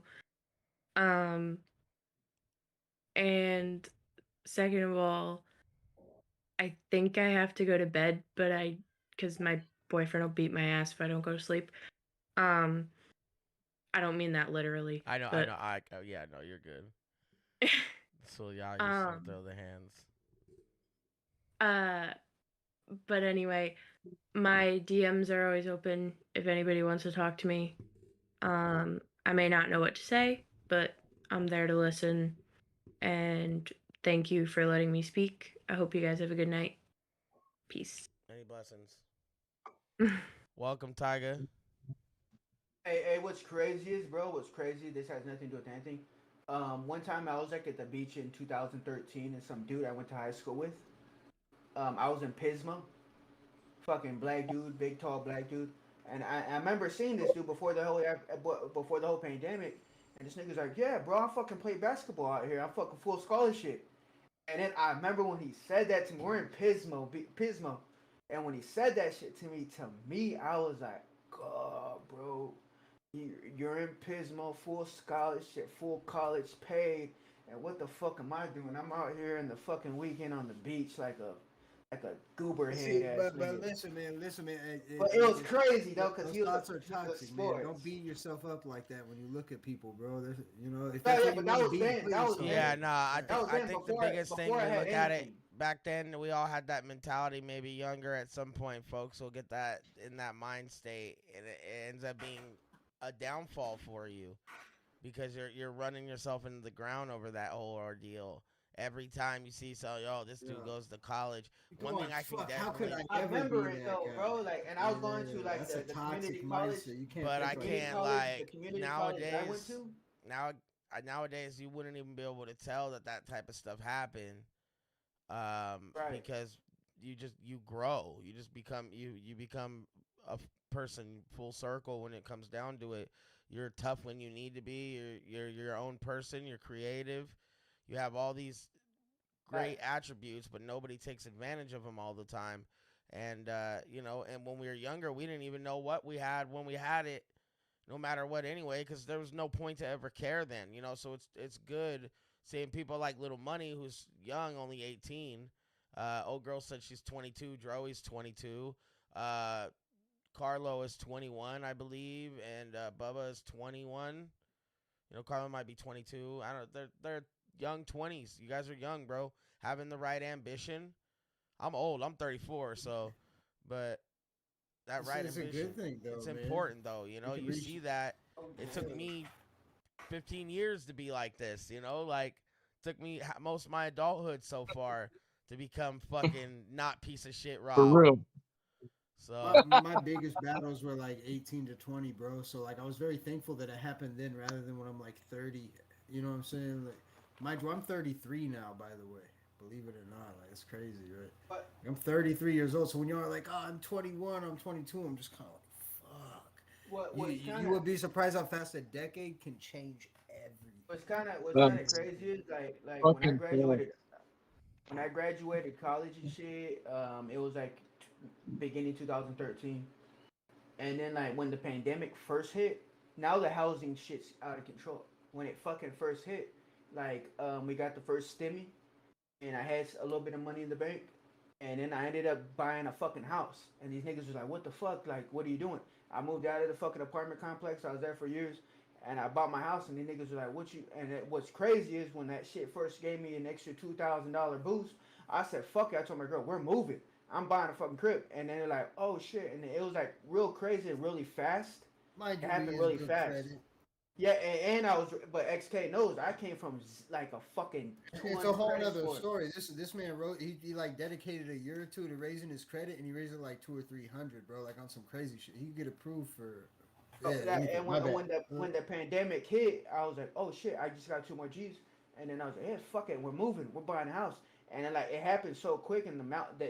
And second of all, I think I have to go to bed, but because my boyfriend will beat my ass if I don't go to sleep. I don't mean that literally. I know. But, Yeah, no, you're good. So yeah, you should throw the hands. But anyway, my DMs are always open if anybody wants to talk to me. I may not know what to say, but I'm there to listen. And thank you for letting me speak. I hope you guys have a good night. Peace. Many blessings. Welcome, Tiger. Hey, what's crazy is, bro? What's crazy? This has nothing to do with anything. One time I was like at the beach in 2013, and some dude I went to high school with. I was in Pismo. Fucking black dude, big tall black dude, and I remember seeing this dude before the whole pandemic, and this nigga's like, yeah, bro, I fucking play basketball out here. I'm fucking full scholarship. And then I remember when he said that to me. We're in Pismo, and when he said that shit to me, I was like, God, bro, you're in Pismo, full scholarship, full college paid, and what the fuck am I doing? I'm out here in the fucking weekend on the beach like a goober head ass But nigga. listen, man. But it was crazy though, because those he was thoughts a, are he was a toxic, man. sports. Don't beat yourself up like that when you look at people, bro. There's, if No, that's yeah, what you but that want to was be, then. put That was yourself then. Yeah, out. no, I That was think then the biggest thing before we I had look at it anything. back then, we all had that mentality. Maybe younger at some point, folks will get that in that mind state, and it ends up being a downfall for you because you're running yourself into the ground over that whole ordeal. Every time you see this dude goes to college. One thing I can How could definitely, I I ever remember be it that though, guy? bro. Like, and I was going to like That's a the toxic community college. mindset. You can't. but I think like community can't college, like the community college I went nowadays. to. Nowadays, you wouldn't even be able to tell that type of stuff happened, Right. because you grow. You just become you become a person full circle when it comes down to it. You're tough when you need to be. You're your own person. You're creative. You have all these great attributes, but nobody takes advantage of them all the time. And and when we were younger, we didn't even know what we had when we had it, no matter what anyway, because there was no point to ever care then. So it's good seeing people like Little Money, who's young, only 18. Old girl said she's 22. Droey's 22. Carlo is 21, I believe, and Bubba is 21. Carlo might be 22. I don't. They're young 20s. You guys are young, bro. Having the right ambition. I'm old. I'm 34. So, but that right It's a ambition. good thing, though. It's man. important, though. can You reach- see that. It took me 15 years to be like this. Like took me most of my adulthood so far to become fucking not piece of shit Rob. For real. So my biggest battles were like 18 to 20, bro. So like I was very thankful that it happened then rather than when I'm like 30. You know what I'm saying? Like, mind you, I'm 33 now, by the way. Believe it or not, like it's crazy, right? But I'm 33 years old. So when you're like, oh, I'm 21, I'm 22, I'm just kind of like, fuck. You would be surprised how fast a decade can change everything. What's kind of crazy is like when I graduated college and shit. It was like beginning 2013, and then like when the pandemic first hit, now the housing shit's out of control. When it fucking first hit, like we got the first stimmy, and I had a little bit of money in the bank, and then I ended up buying a fucking house. And these niggas was like, "What the fuck? Like, what are you doing?" I moved out of the fucking apartment complex. I was there for years, and I bought my house. And these niggas was like, "What you?" And what's crazy is when that shit first gave me an extra $2,000 boost, I said, "Fuck it." I told my girl, "We're moving. I'm buying a fucking crib." And then they're like, "Oh shit!" And it was like real crazy, and really fast. Mind It you, happened we really is good fast. credit. Yeah, and I was, but XK knows I came from like a fucking It's 200 a whole credit other score. story. This man wrote he like dedicated a year or two to raising his credit, and he raised it like 200 or 300, bro. Like on some crazy shit. He could get approved for anything. And My bad. when the pandemic hit, I was like, oh shit, I just got 2 more G's, and then I was like, yeah, fuck it, we're moving, we're buying a house, and then like it happened so quick, and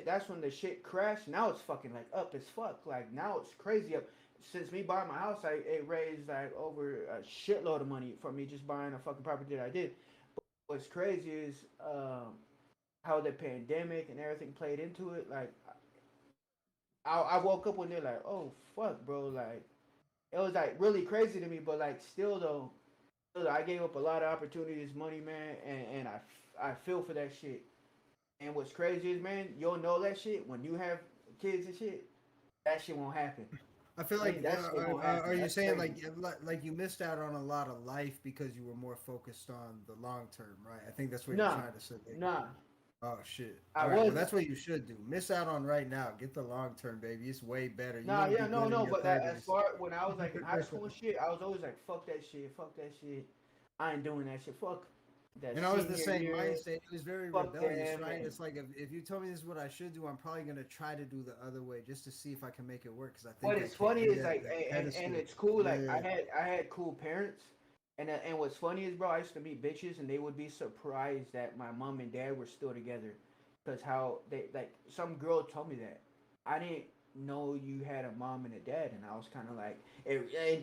that's when the shit crashed. Now it's fucking like up as fuck. Like now it's crazy up. Since me buying my house, it raised like over a shitload of money for me just buying a fucking property that I did. But what's crazy is how the pandemic and everything played into it. Like I woke up one day like, oh fuck, bro, like it was like really crazy to me, but like still though, I gave up a lot of opportunities, money, man, and I feel for that shit. And what's crazy is, man, you'll know that shit when you have kids and shit. That shit won't happen. I feel like that shit won't happen. are you That's saying crazy. like you missed out on a lot of life because you were more focused on the long term, right? I think that's what Nah, you're trying to say. nah. Oh shit! I All right, well was that's what you should do. Miss out on right now. Get the long term, baby. It's way better. You Nah, want to yeah, be no, good in no, your but that, as 30s. far when I was like in high school and shit, I was always like, fuck that shit. I ain't doing that shit. Fuck that. And I was the senior same year, mindset. It was very fuck rebellious, them, right? and It's like if you told me this is what I should do, I'm probably gonna try to do the other way just to see if I can make it work. Because I think what I is can't funny do is like, that and pedestal. it's cool. Like Yeah. I had cool parents, and what's funny is, bro, I used to meet bitches, and they would be surprised that my mom and dad were still together, because how they like some girl told me that I didn't know you had a mom and a dad, and I was kind of like,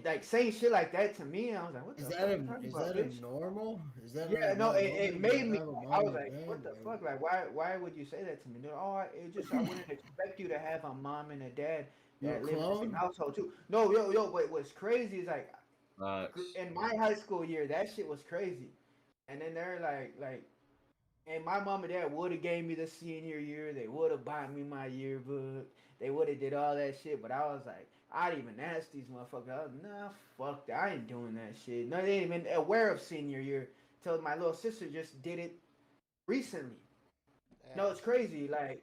like saying shit like that to me, and I was like, what the fuck you talking about, bitch? Normal? Is that Yeah, like no, not it normal made to me. have a I mom was and like, what dad? the Like, fuck? Like, why would you say that to me? No, it just I wouldn't expect you to have a mom and a dad you a that live in the same clone? household too. No, yo, but what's crazy is like Facts. in my high school year, that shit was crazy. And then they're like, and my mom and dad would have gave me the senior year. They would have bought me my yearbook. They would have did all that shit. But I was like, I didn't even ask these motherfuckers. I was, nah, fuck that. I ain't doing that shit. No, they ain't even aware of senior year. Till my little sister just did it recently. Yeah. No, it's crazy. Like,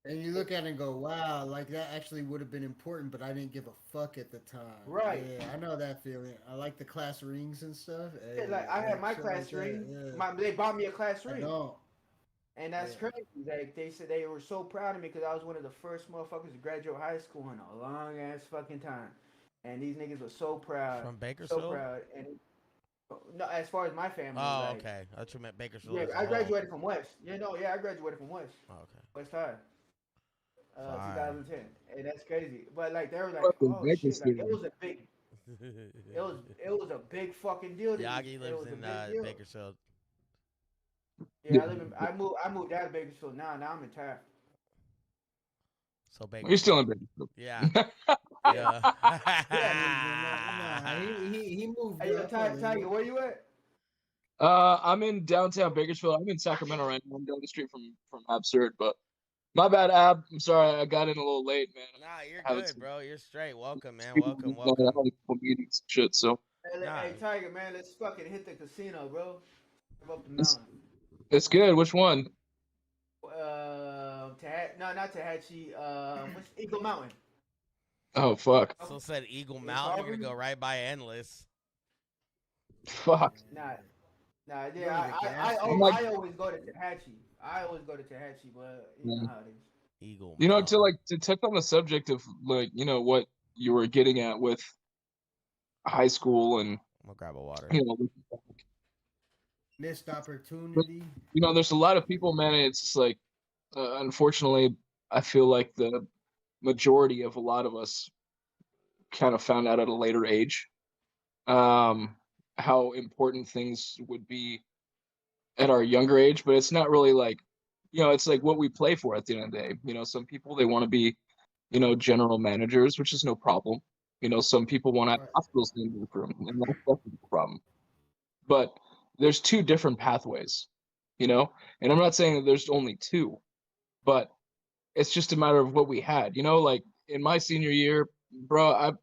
and you look at it and go, wow, like that actually would have been important, but I didn't give a fuck at the time. right. Yeah, I know that feeling. I like the class rings and stuff. Yeah, Hey, like I had my shit like class that. ring. Yeah. They bought me a class I ring. don't. And that's Yeah. crazy. Like they said they were so proud of me because I was one of the first motherfuckers to graduate high school in a long ass fucking time. And these niggas were so proud. From So Bakersfield? proud. And no, as far as my family, Oh, like okay. I thought you meant Bakersfield yeah, as a I whole. graduated from West. Yeah, I graduated from West. Oh, okay. West High. Fire. 2010. And that's crazy. But like they were like, Fucking oh shit, like Bakersfield. it was a big fucking deal to me. Yagi It lives was a in big deal. Bakersfield. Yeah, I moved out of Bakersfield now. Now I'm in Taft. So You're Bakersfield. still in Bakersfield. Yeah. Yeah. Nah, he moved Hey, yo, up. Tiger, where you at? I'm in downtown Bakersfield. I'm in Sacramento right now. I'm down the street from Absurd, but my bad, Ab. I'm sorry, I got in a little late, man. Nah, you're I was good, bro. You're straight. Welcome, man. I Welcome, had welcome. a couple meetings and shit, so Hey, Nah. hey, Tiger, man, let's fucking hit the casino, bro. Up the it's, mountain. it's good. Which one? No, not Tahatchee. What's Eagle Mountain? Oh fuck. So said Eagle In Mountain. You're Auburn? gonna go right by Endless. Fuck. Nah, Go to yeah, the gas I station. always go to Tahatchee. I always go to Tahatchee, but you know Yeah. how it is. Eagle You know, Mountain. to touch on the subject of like, you know, what you were getting at with high school and I'm gonna grab a water. you know, Missed opportunity. you know, there's a lot of people, man. It's just like, unfortunately, I feel like the majority of a lot of us kind of found out at a later age, how important things would be at our younger age. But it's not really like, you know, it's like what we play for at the end of the day. You know, some people they want to be, you know, general managers, which is no problem. You know, some people want to have Right. hospitals in the room, and that's definitely a problem. But there's two different pathways, you know, and I'm not saying that there's only two, but it's just a matter of what we had, you know, like in my senior year, bro,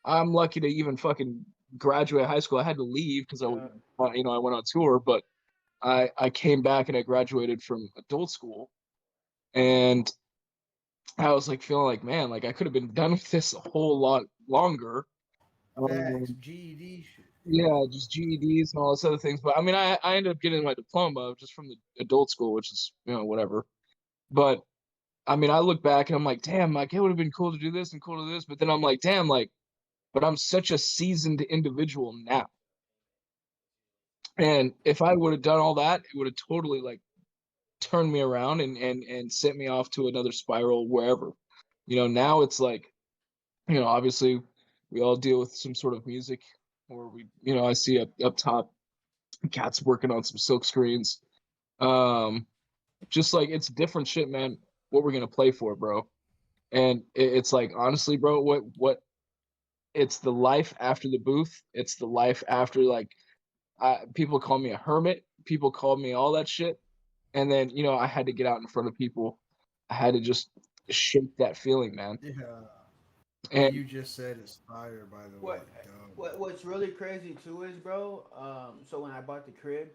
I'm lucky to even fucking graduate high school. I had to leave because you know, I went on tour, but I came back and I graduated from adult school, and I was like feeling like, man, like I could have been done with this a whole lot longer, Facts, Um, GED shit. yeah, just GEDs and all this other things. But I mean, I ended up getting my diploma just from the adult school, which is whatever. But I mean, I look back and I'm like, damn, like it would have been cool to do this and cool to do this. But then I'm like, damn, like, but I'm such a seasoned individual now. And if I would have done all that, it would have totally like turned me around and sent me off to another spiral wherever. Now it's like, obviously we all deal with some sort of music, or I see up top cats working on some silk screens. Just like it's different shit, man. What we're gonna play for, bro. And it's like honestly, bro, what it's the life after the booth. It's the life after like people call me a hermit. People call me all that shit. And then I had to get out in front of people. I had to just shake that feeling, man. Yeah. What And you just said is fire, by the way. What's really crazy too is, bro. So when I bought the crib,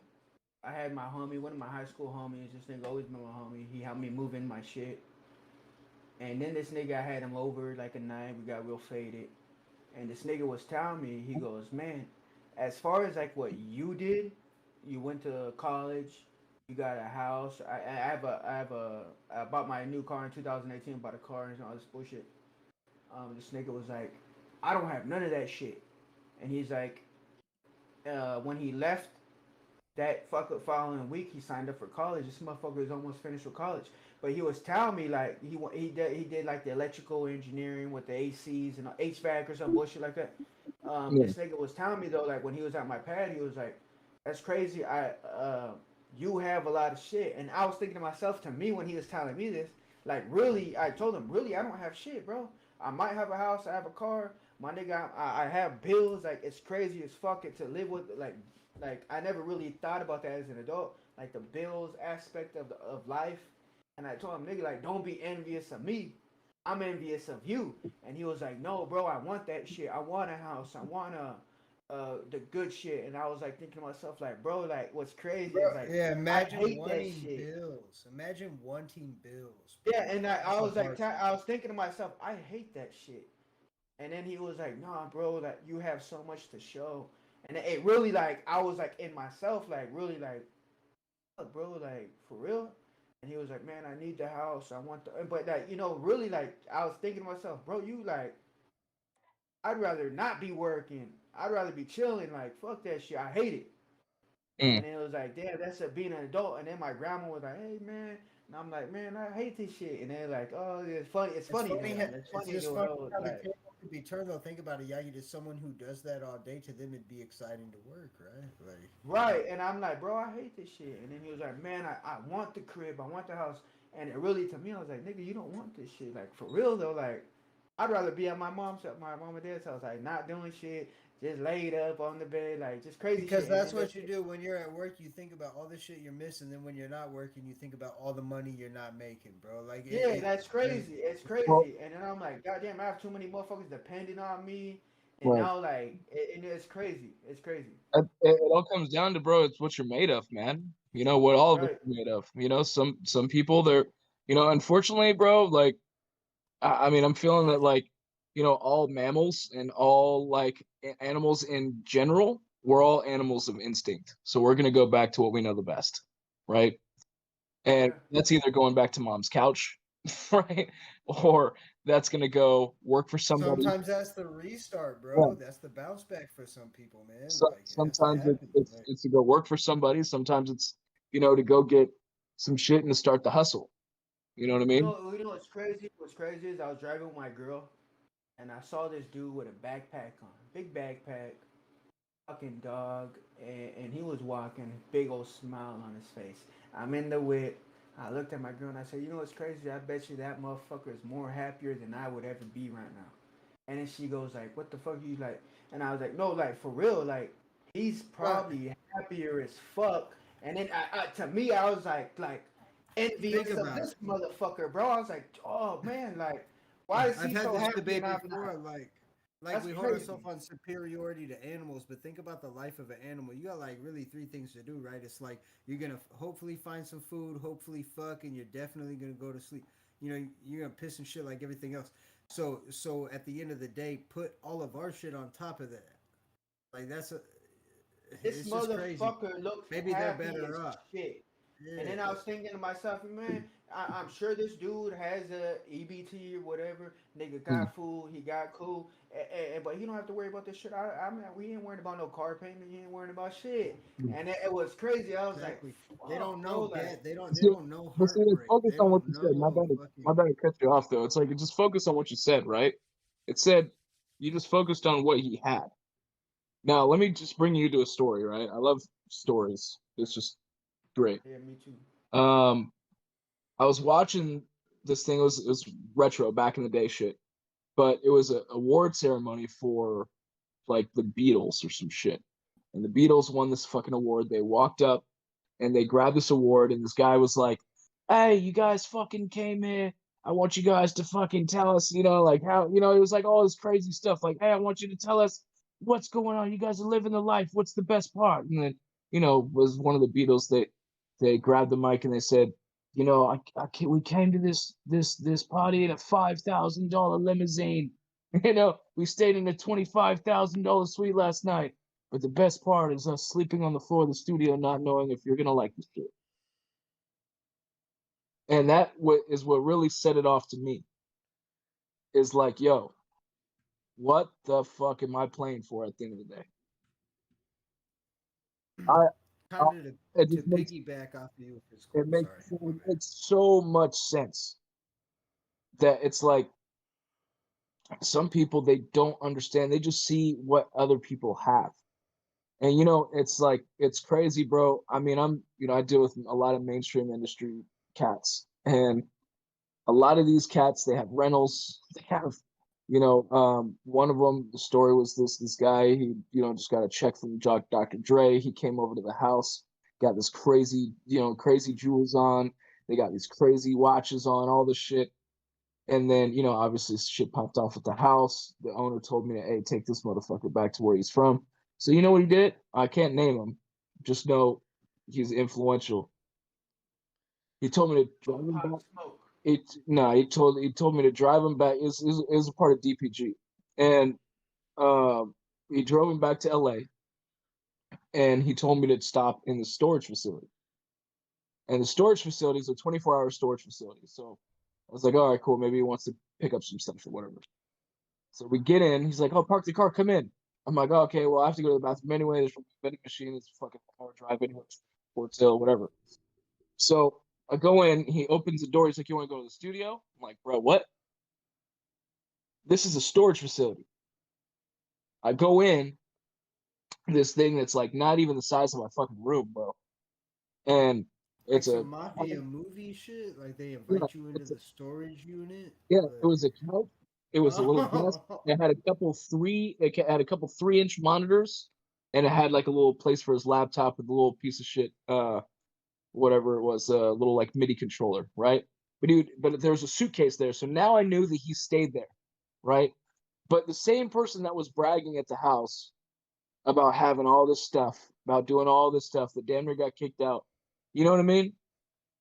I had my homie, one of my high school homies. This nigga always been my homie. He helped me move in my shit. And then this nigga, I had him over like a night. We got real faded. And this nigga was telling me, he goes, man, as far as like what you did, you went to college, you got a house. I bought my new car in 2018. Bought a car and all this bullshit. This nigga was like, I don't have none of that shit. And he's like, when he left that following week, he signed up for college. This motherfucker is almost finished with college. But he was telling me like he did like the electrical engineering with the ACs and HVAC or some bullshit like that. This nigga was telling me though, like when he was at my pad, he was like, "That's crazy. You have a lot of shit." And I was thinking to myself, to me when he was telling me this, like really, I told him, really, I don't have shit, bro. I might have a house, I have a car, my nigga. I have bills. Like it's crazy as fuck it to live with. Like I never really thought about that as an adult, like the bills aspect of life. And I told him, nigga, like don't be envious of me. I'm envious of you. And he was like, no, bro, I want that shit. I want a house. I want the good shit. And I was like thinking to myself, like, bro, like what's crazy is like, Yeah, I imagine hate that wanting shit. bills. Imagine wanting bills. Yeah, and I That's a was like, hard. I was thinking to myself, I hate that shit. And then he was like, nah, bro, like you have so much to show. And it really like I was like in myself, like really like, fuck, bro, like for real. And he was like, man, I need the house. I want the, but like really like I was thinking to myself, bro, you like, I'd rather not be working. I'd rather be chilling. Like fuck that shit. I hate it. And then it was like, damn, that's being an adult. And then my grandma was like, hey man. And I'm like, man, I hate this shit. And then like, oh, it's funny. It's funny. It's It's funny. just funny how the Like, table could be turned though. Think about it, Yagi. To someone who does that all day, to them it'd be exciting to work, right? Like right. And I'm like, bro, I hate this shit. And then he was like, man, I want the crib. I want the house. And it really, to me, I was like, nigga, you don't want this shit. Like, for real, though, like, I'd rather be at my mom and dad's house, like, not doing shit, just laid up on the bed, like, just crazy because shit. And that's then what you do when you're at work. You think about all the shit you're missing. Then when you're not working, you think about all the money you're not making, bro. Like yeah, that's crazy. It's well, crazy. And then I'm like, goddamn, I have too many motherfuckers depending on me. And right. now, like, and it's crazy. It's crazy. It all comes down to, bro, it's what you're made of, man. What all of us Right. are made of. Some people they're, unfortunately, bro, like I mean, I'm feeling that like, all mammals and all like animals in general, we're all animals of instinct. So we're gonna go back to what we know the best, right? And Yeah. that's either going back to mom's couch, right? Or that's gonna go work for somebody. sometimes that's the restart, Yeah. bro. That's the bounce back for some people, man. So, Like it has to sometimes happen. Like, it's to go work for somebody. Sometimes it's to go get some shit and to start the hustle. You know what I mean? What's crazy? What's crazy is I was driving with my girl, and I saw this dude with a backpack on, big backpack, fucking dog, and he was walking, big old smile on his face. I'm in the whip. I looked at my girl and I said, you know what's crazy? I bet you that motherfucker is more happier than I would ever be right now. And then she goes like, what the fuck are you like? And I was like, no, like for real, like he's probably happier as fuck. And then to me, I was like envious think of about this it. motherfucker, bro. I was like, oh man, like why is I've he had so this happy debate and I'm before. not? Like That's we hold crazy. ourselves on superiority to animals, but think about the life of an animal. You got like really three things to do, right? It's like you're gonna hopefully find some food, hopefully fuck, and you're definitely gonna go to sleep. You're gonna piss and shit like everything else. So at the end of the day, put all of our shit on top of that. Like that's a. This It's just crazy. motherfucker looks Maybe they're happy better as off. shit. Yeah. And then I was thinking to myself, man, I'm sure this dude has a EBT or whatever. Nigga got food, he got cool, but he don't have to worry about this shit. I mean, we ain't worrying about no car payment. He ain't worrying about shit. And it was crazy. I was Exactly. like, They don't bro, know like, that. They See, don't know but see, let's heartbreak. focus They on what don't you said. My know bad. My fucking. bad to cut you off though. It's like just focus on what you said, right? It said you just focused on what he had. Now let me just bring you to a story, right? I love stories. It's just great. Yeah, me too. I was watching this thing. It was retro back in the day shit, but it was a award ceremony for like the Beatles or some shit. And the Beatles won this fucking award. They walked up and they grabbed this award, and this guy was like, "Hey, you guys fucking came here. I want you guys to fucking tell us, like how, it was like all this crazy stuff. Like, hey, I want you to tell us what's going on. You guys are living the life. What's the best part?" And then, was one of the Beatles. They grabbed the mic and they said, we came to this party in a $5,000 limousine. We stayed in a $25,000 suite last night. But the best part is us sleeping on the floor of the studio, not knowing if you're gonna like this shit. And that is what really set it off to me. Is like, yo, what the fuck am I playing for at the end of the day? Kind of it to just makes piggyback off of you. it makes so much sense that it's like some people, they don't understand. They just see what other people have. And it's like, it's crazy, bro. I mean, I deal with a lot of mainstream industry cats, and a lot of these cats, they have rentals. They have, one of them. The story was this guy. He, just got a check from Dr. Dre. He came over to the house, got this crazy, crazy jewels on. They got these crazy watches on, all this shit. And then, obviously shit popped off at the house. The owner told me to, hey, take this motherfucker back to where he's from. So you know what he did? I can't name him. Just know he's influential. He told me to drive him back. He told me to drive him back. It was a part of DPG. And he drove him back to LA. And he told me to stop in the storage facility. And the storage facility is a 24-hour storage facility. So I was like, all right, cool. Maybe he wants to pick up some stuff or whatever. So we get in. He's like, oh, park the car. Come in. I'm like, oh, okay, well, I have to go to the bathroom anyway. There's a vending machine. It's a fucking hour drive anyway. Fort Hill, whatever. So I go in. He opens the door. He's like, you want to go to the studio? I'm like, bro, what? This is a storage facility. I go in. This thing that's like not even the size of my fucking room, bro. And it's like some mafia movie shit. Like they invite you into the storage unit. Yeah, it was a couch. It was a little desk. It had a couple 3-inch monitors, and it had like a little place for his laptop with a little piece of shit, whatever it was, a little like MIDI controller, right? But there was a suitcase there, so now I knew that he stayed there, right? But the same person that was bragging at the house about having all this stuff, about doing all this stuff, that damn near got kicked out. You know what I mean?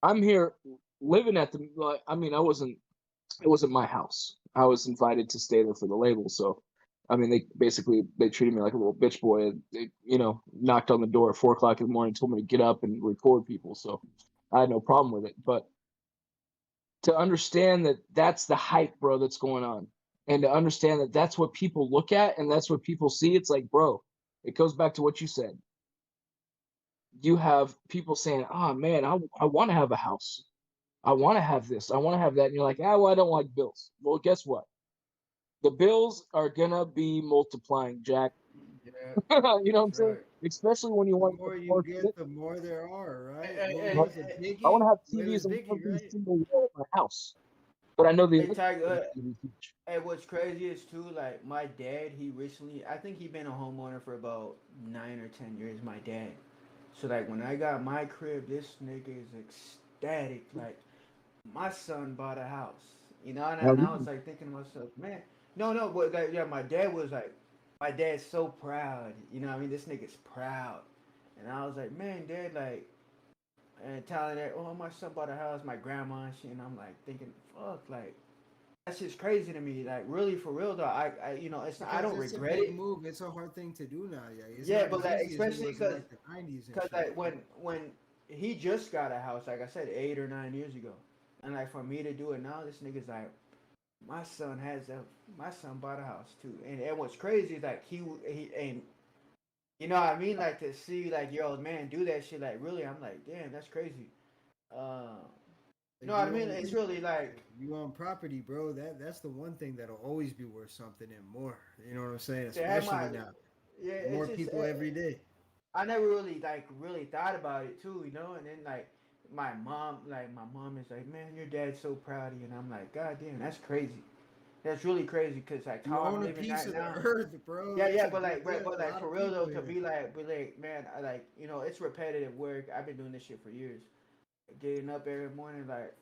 I'm here living at the. I mean, it wasn't my house. I was invited to stay there for the label. So, I mean, they treated me like a little bitch boy. They, knocked on the door at 4:00 in the morning, told me to get up and record people. So I had no problem with it. But to understand that that's the hype, bro, that's going on, and to understand that that's what people look at and that's what people see, it's like, bro, it goes back to what you said. You have people saying, oh, man, I want to have a house. I want to have this. I want to have that. And you're like, well, I don't like bills. Well, guess what? The bills are going to be multiplying, Jack. Yeah. You know what I'm saying? Especially when you want the more you get, the more there are, right? I want to have TVs on every single wall of my house. But I know the hey, what's crazy is too, like my dad, I think he been a homeowner for about 9 or 10 years, my dad. So like when I got my crib, this nigga is ecstatic. Like my son bought a house, and I was like thinking to myself, man, no, but like, yeah, my dad was like, my dad's so proud, what I mean, this nigga's proud, and I was like, man, Dad, like, and telling that, oh, my son bought a house, my grandma and shit, and I'm like thinking, fuck, like, that's just crazy to me. Like really for real though. You know, it's not, I Because don't it's a regret big it. move. It's a hard thing to do now. Yeah, it's Yeah, not but as like easy as it especially was in like the '90s and cause shit. like when he just got a house, like I said, 8 or 9 years ago, and like for me to do it now, this nigga's like, my son bought a house too, and what's crazy is like he and you know what I mean, like to see like your old man do that shit, like really, I'm like, damn, that's crazy. Uh, you Like know what I mean? It's really like you own property, bro. That's the one thing that'll always be worth something and more. You know what I'm saying? yeah, Especially now, yeah, more it's just people every day. I never really thought about it too, you know. And then my mom is like, man, your dad's so proud of you, and I'm like, god damn, that's crazy. That's really crazy because like You how I'm own a living piece right of the now. earth, bro. Yeah, That's yeah, a but big deal. but A like lot for of real though, people to here. be like, man, I like you know, it's repetitive work. I've been doing this shit for years. Getting up every morning, like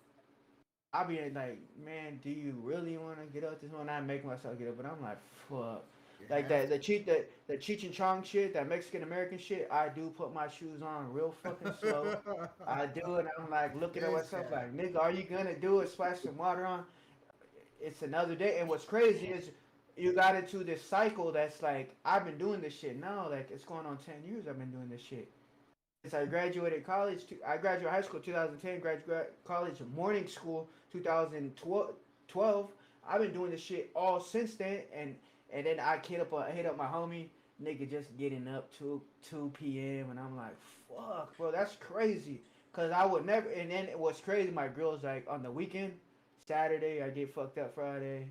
I be like, man, do you really want to get up this morning? I make myself get up, but I'm like, fuck. You Like have the Cheech and Chong shit, that Mexican American shit, I do put my shoes on real fucking slow. to. I do it. I'm like looking at This myself guy. like, nigga, are you gonna do it? Splash some water on. It's another day. And what's crazy is you got into this cycle that's like I've been doing this shit now. Like it's going on 10 years. I've been doing this shit since I graduated college. I graduated high school 2010. Graduated college morning school 2012. I've been doing this shit all since then. And then I hit up my homie. Nigga just getting up to 2 p.m. and I'm like, fuck, bro, that's crazy. Cause I would never. And then what's crazy, my girl's like on the weekend. Saturday, I get fucked up Friday.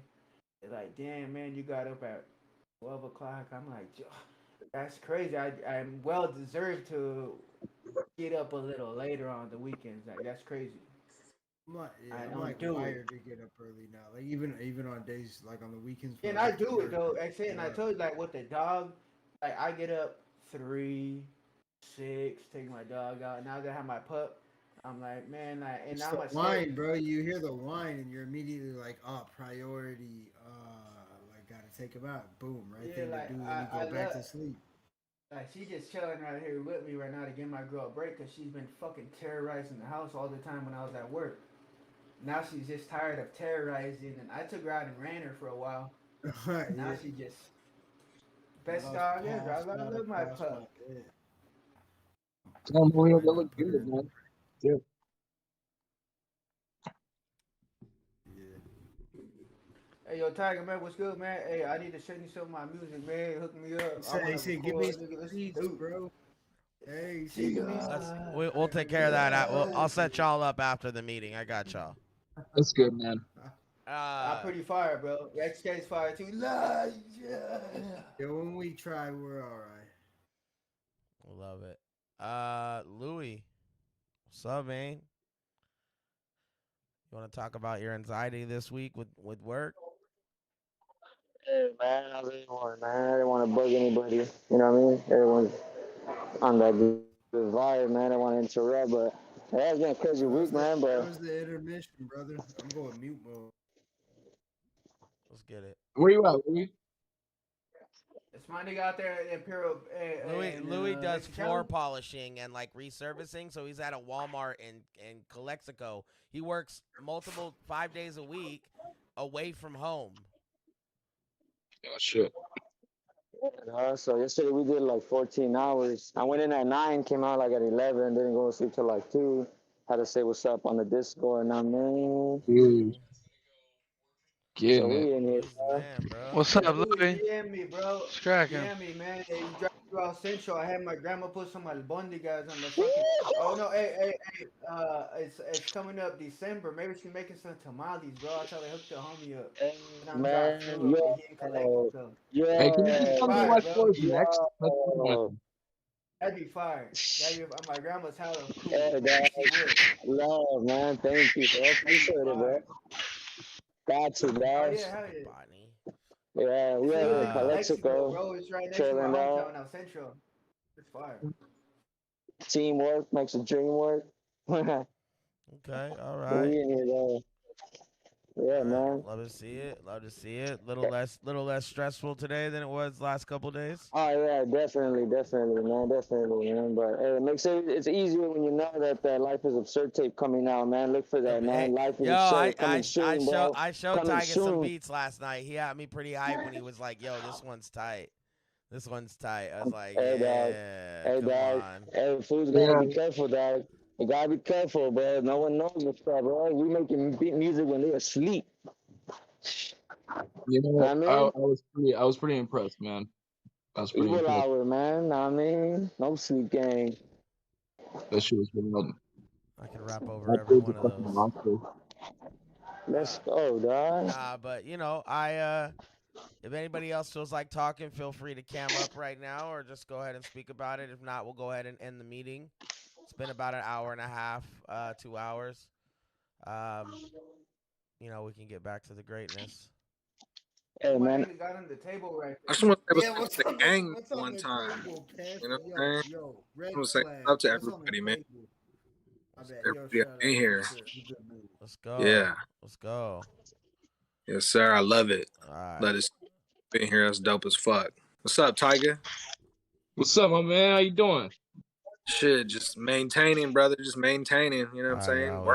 They're like, damn, man, you got up at 12 o'clock. I'm like, that's crazy. I'm well deserved to get up a little later on the weekends. Like, that's crazy. I I'm don't like do it. wired to get up early now. Like even on days like on the weekends. And when I have to do it, work, though. I said, get and I up. told you, like, with the dog, like, I get up 3, 6, take my dog out. Now that I have my pup, I'm like, man, and It's now the my wine, bro. You hear the wine and you're immediately like, oh, priority. Like gotta take him out. Boom, right yeah, thing to like, do when I you go back love. to sleep. Like she just chilling right here with me right now to give my girl a break because she's been fucking terrorizing the house all the time when I was at work. Now she's just tired of terrorizing, and I took her out and ran her for a while. And now Yeah. she just best Lost dog ever. I passed out love my across my pup. bed. Damn, Mario, Trying that to look put her. good, man. Dude. Yeah. Hey yo, Tiger man, what's good, man? Hey, I need to send you some of my music, man. Hook me up. I Say, want to say, give me record. some Nigga, let's beats, do. bro. Hey, She give me Let's some. we'll take care of that. I'll set y'all up after the meeting. I got y'all. That's good, man. I'm pretty fire, bro. XK's fire too. Yeah, when we try, we're all right. Love it. Louis, what's up, man? You want to talk about your anxiety this week with work? Hey man, how's everyone, man? I didn't want to bug anybody. You know what I mean? Everyone's on that good vibe, man. I don't want to interrupt, but it has been a crazy week, man. That But was the intermission, brother. I'm going mute mode. Let's get it. Where you at, Louis? It's my nigga out there at Imperial. Louis does floor Mexicali. polishing and like resurfacing, so he's at a Walmart in Calexico. He works multiple 5 days a week away from home. Oh shit. so yesterday we did like 14 hours. I went in at 9, came out like at 11, didn't go to sleep till like 2. Had to say what's up on the Discord, and I mean, Dude. Getting so it. we in here, He's the man, bro. What's Hey, up, Louis, Louis? DM me, bro. What's cracking? DM me, man. Hey, you drive throughout Central. I had my grandma put some albondigas on the fucking. Oh no, hey. It's coming up December. Maybe she's making some tamales, bro. I'll tell her hook the homie up. And I'm driving man, through up to here in Calexico. Hey, can you That'd just be tell me fire, what bro. floor's next? That's what I want. yo. That'd be fire. That'd be my grandma's hella cool. Hey, dog. She would. Love, man. Thank you, bro. That'd be Appreciate it, bro. fire. Got you, Oh dog. yeah, hell yeah. Bonnie. Yeah, we It's are here in in Calexico, Calexico, bro. It's right next to my chilling out. hometown now, Central. It's fire. Teamwork makes the dream work. We Okay, all right. in here, though. Yeah, man. Love to see it. Love to see it. Little less stressful today than it was last couple days. Oh yeah, definitely, man, definitely, man. But it makes it's easier when you know that Life is Absurd tape coming out, man. Look for that, man. Life is Absurd coming soon, bro. I showed Coming Tyga some soon. beats last night. He had me pretty hyped when he was like, "Yo, this one's tight. This one's tight." I was like, Hey, dog. "Yeah, Hey, come dog. on." Hey, fools gotta be careful, dog. You gotta be careful, bro. No one knows this stuff, bro. We making beat music when they're asleep. You know, I mean, I was pretty impressed, man. I was pretty evil impressed. hour, man. I mean, no sleep gang. That shit was wild. I can rap over every one of those. Let's go, dog. But you know, if anybody else feels like talking, feel free to cam up right now or just go ahead and speak about it. If not, we'll go ahead and end the meeting. It's been about an hour and a half, 2 hours. You know, we can get back to the greatness. Hey, man. Got on the table right I just want to say Yeah, what's what's the on gang what's on one the time. table, Kev? You know what Yo, I'm saying? yo, I red want to say flag. up to What's on the everybody, man. table? I bet. Yo, Everybody shout up out. in here. Good mood. Let's go. Yeah. Let's go. Yes, sir. I love it. All right. Let us be in here. That's dope as fuck. What's up, Tyga? What's up, my man? How you doing? Shit, just maintaining, brother. Just maintaining. You know what I'm saying? y'all. Work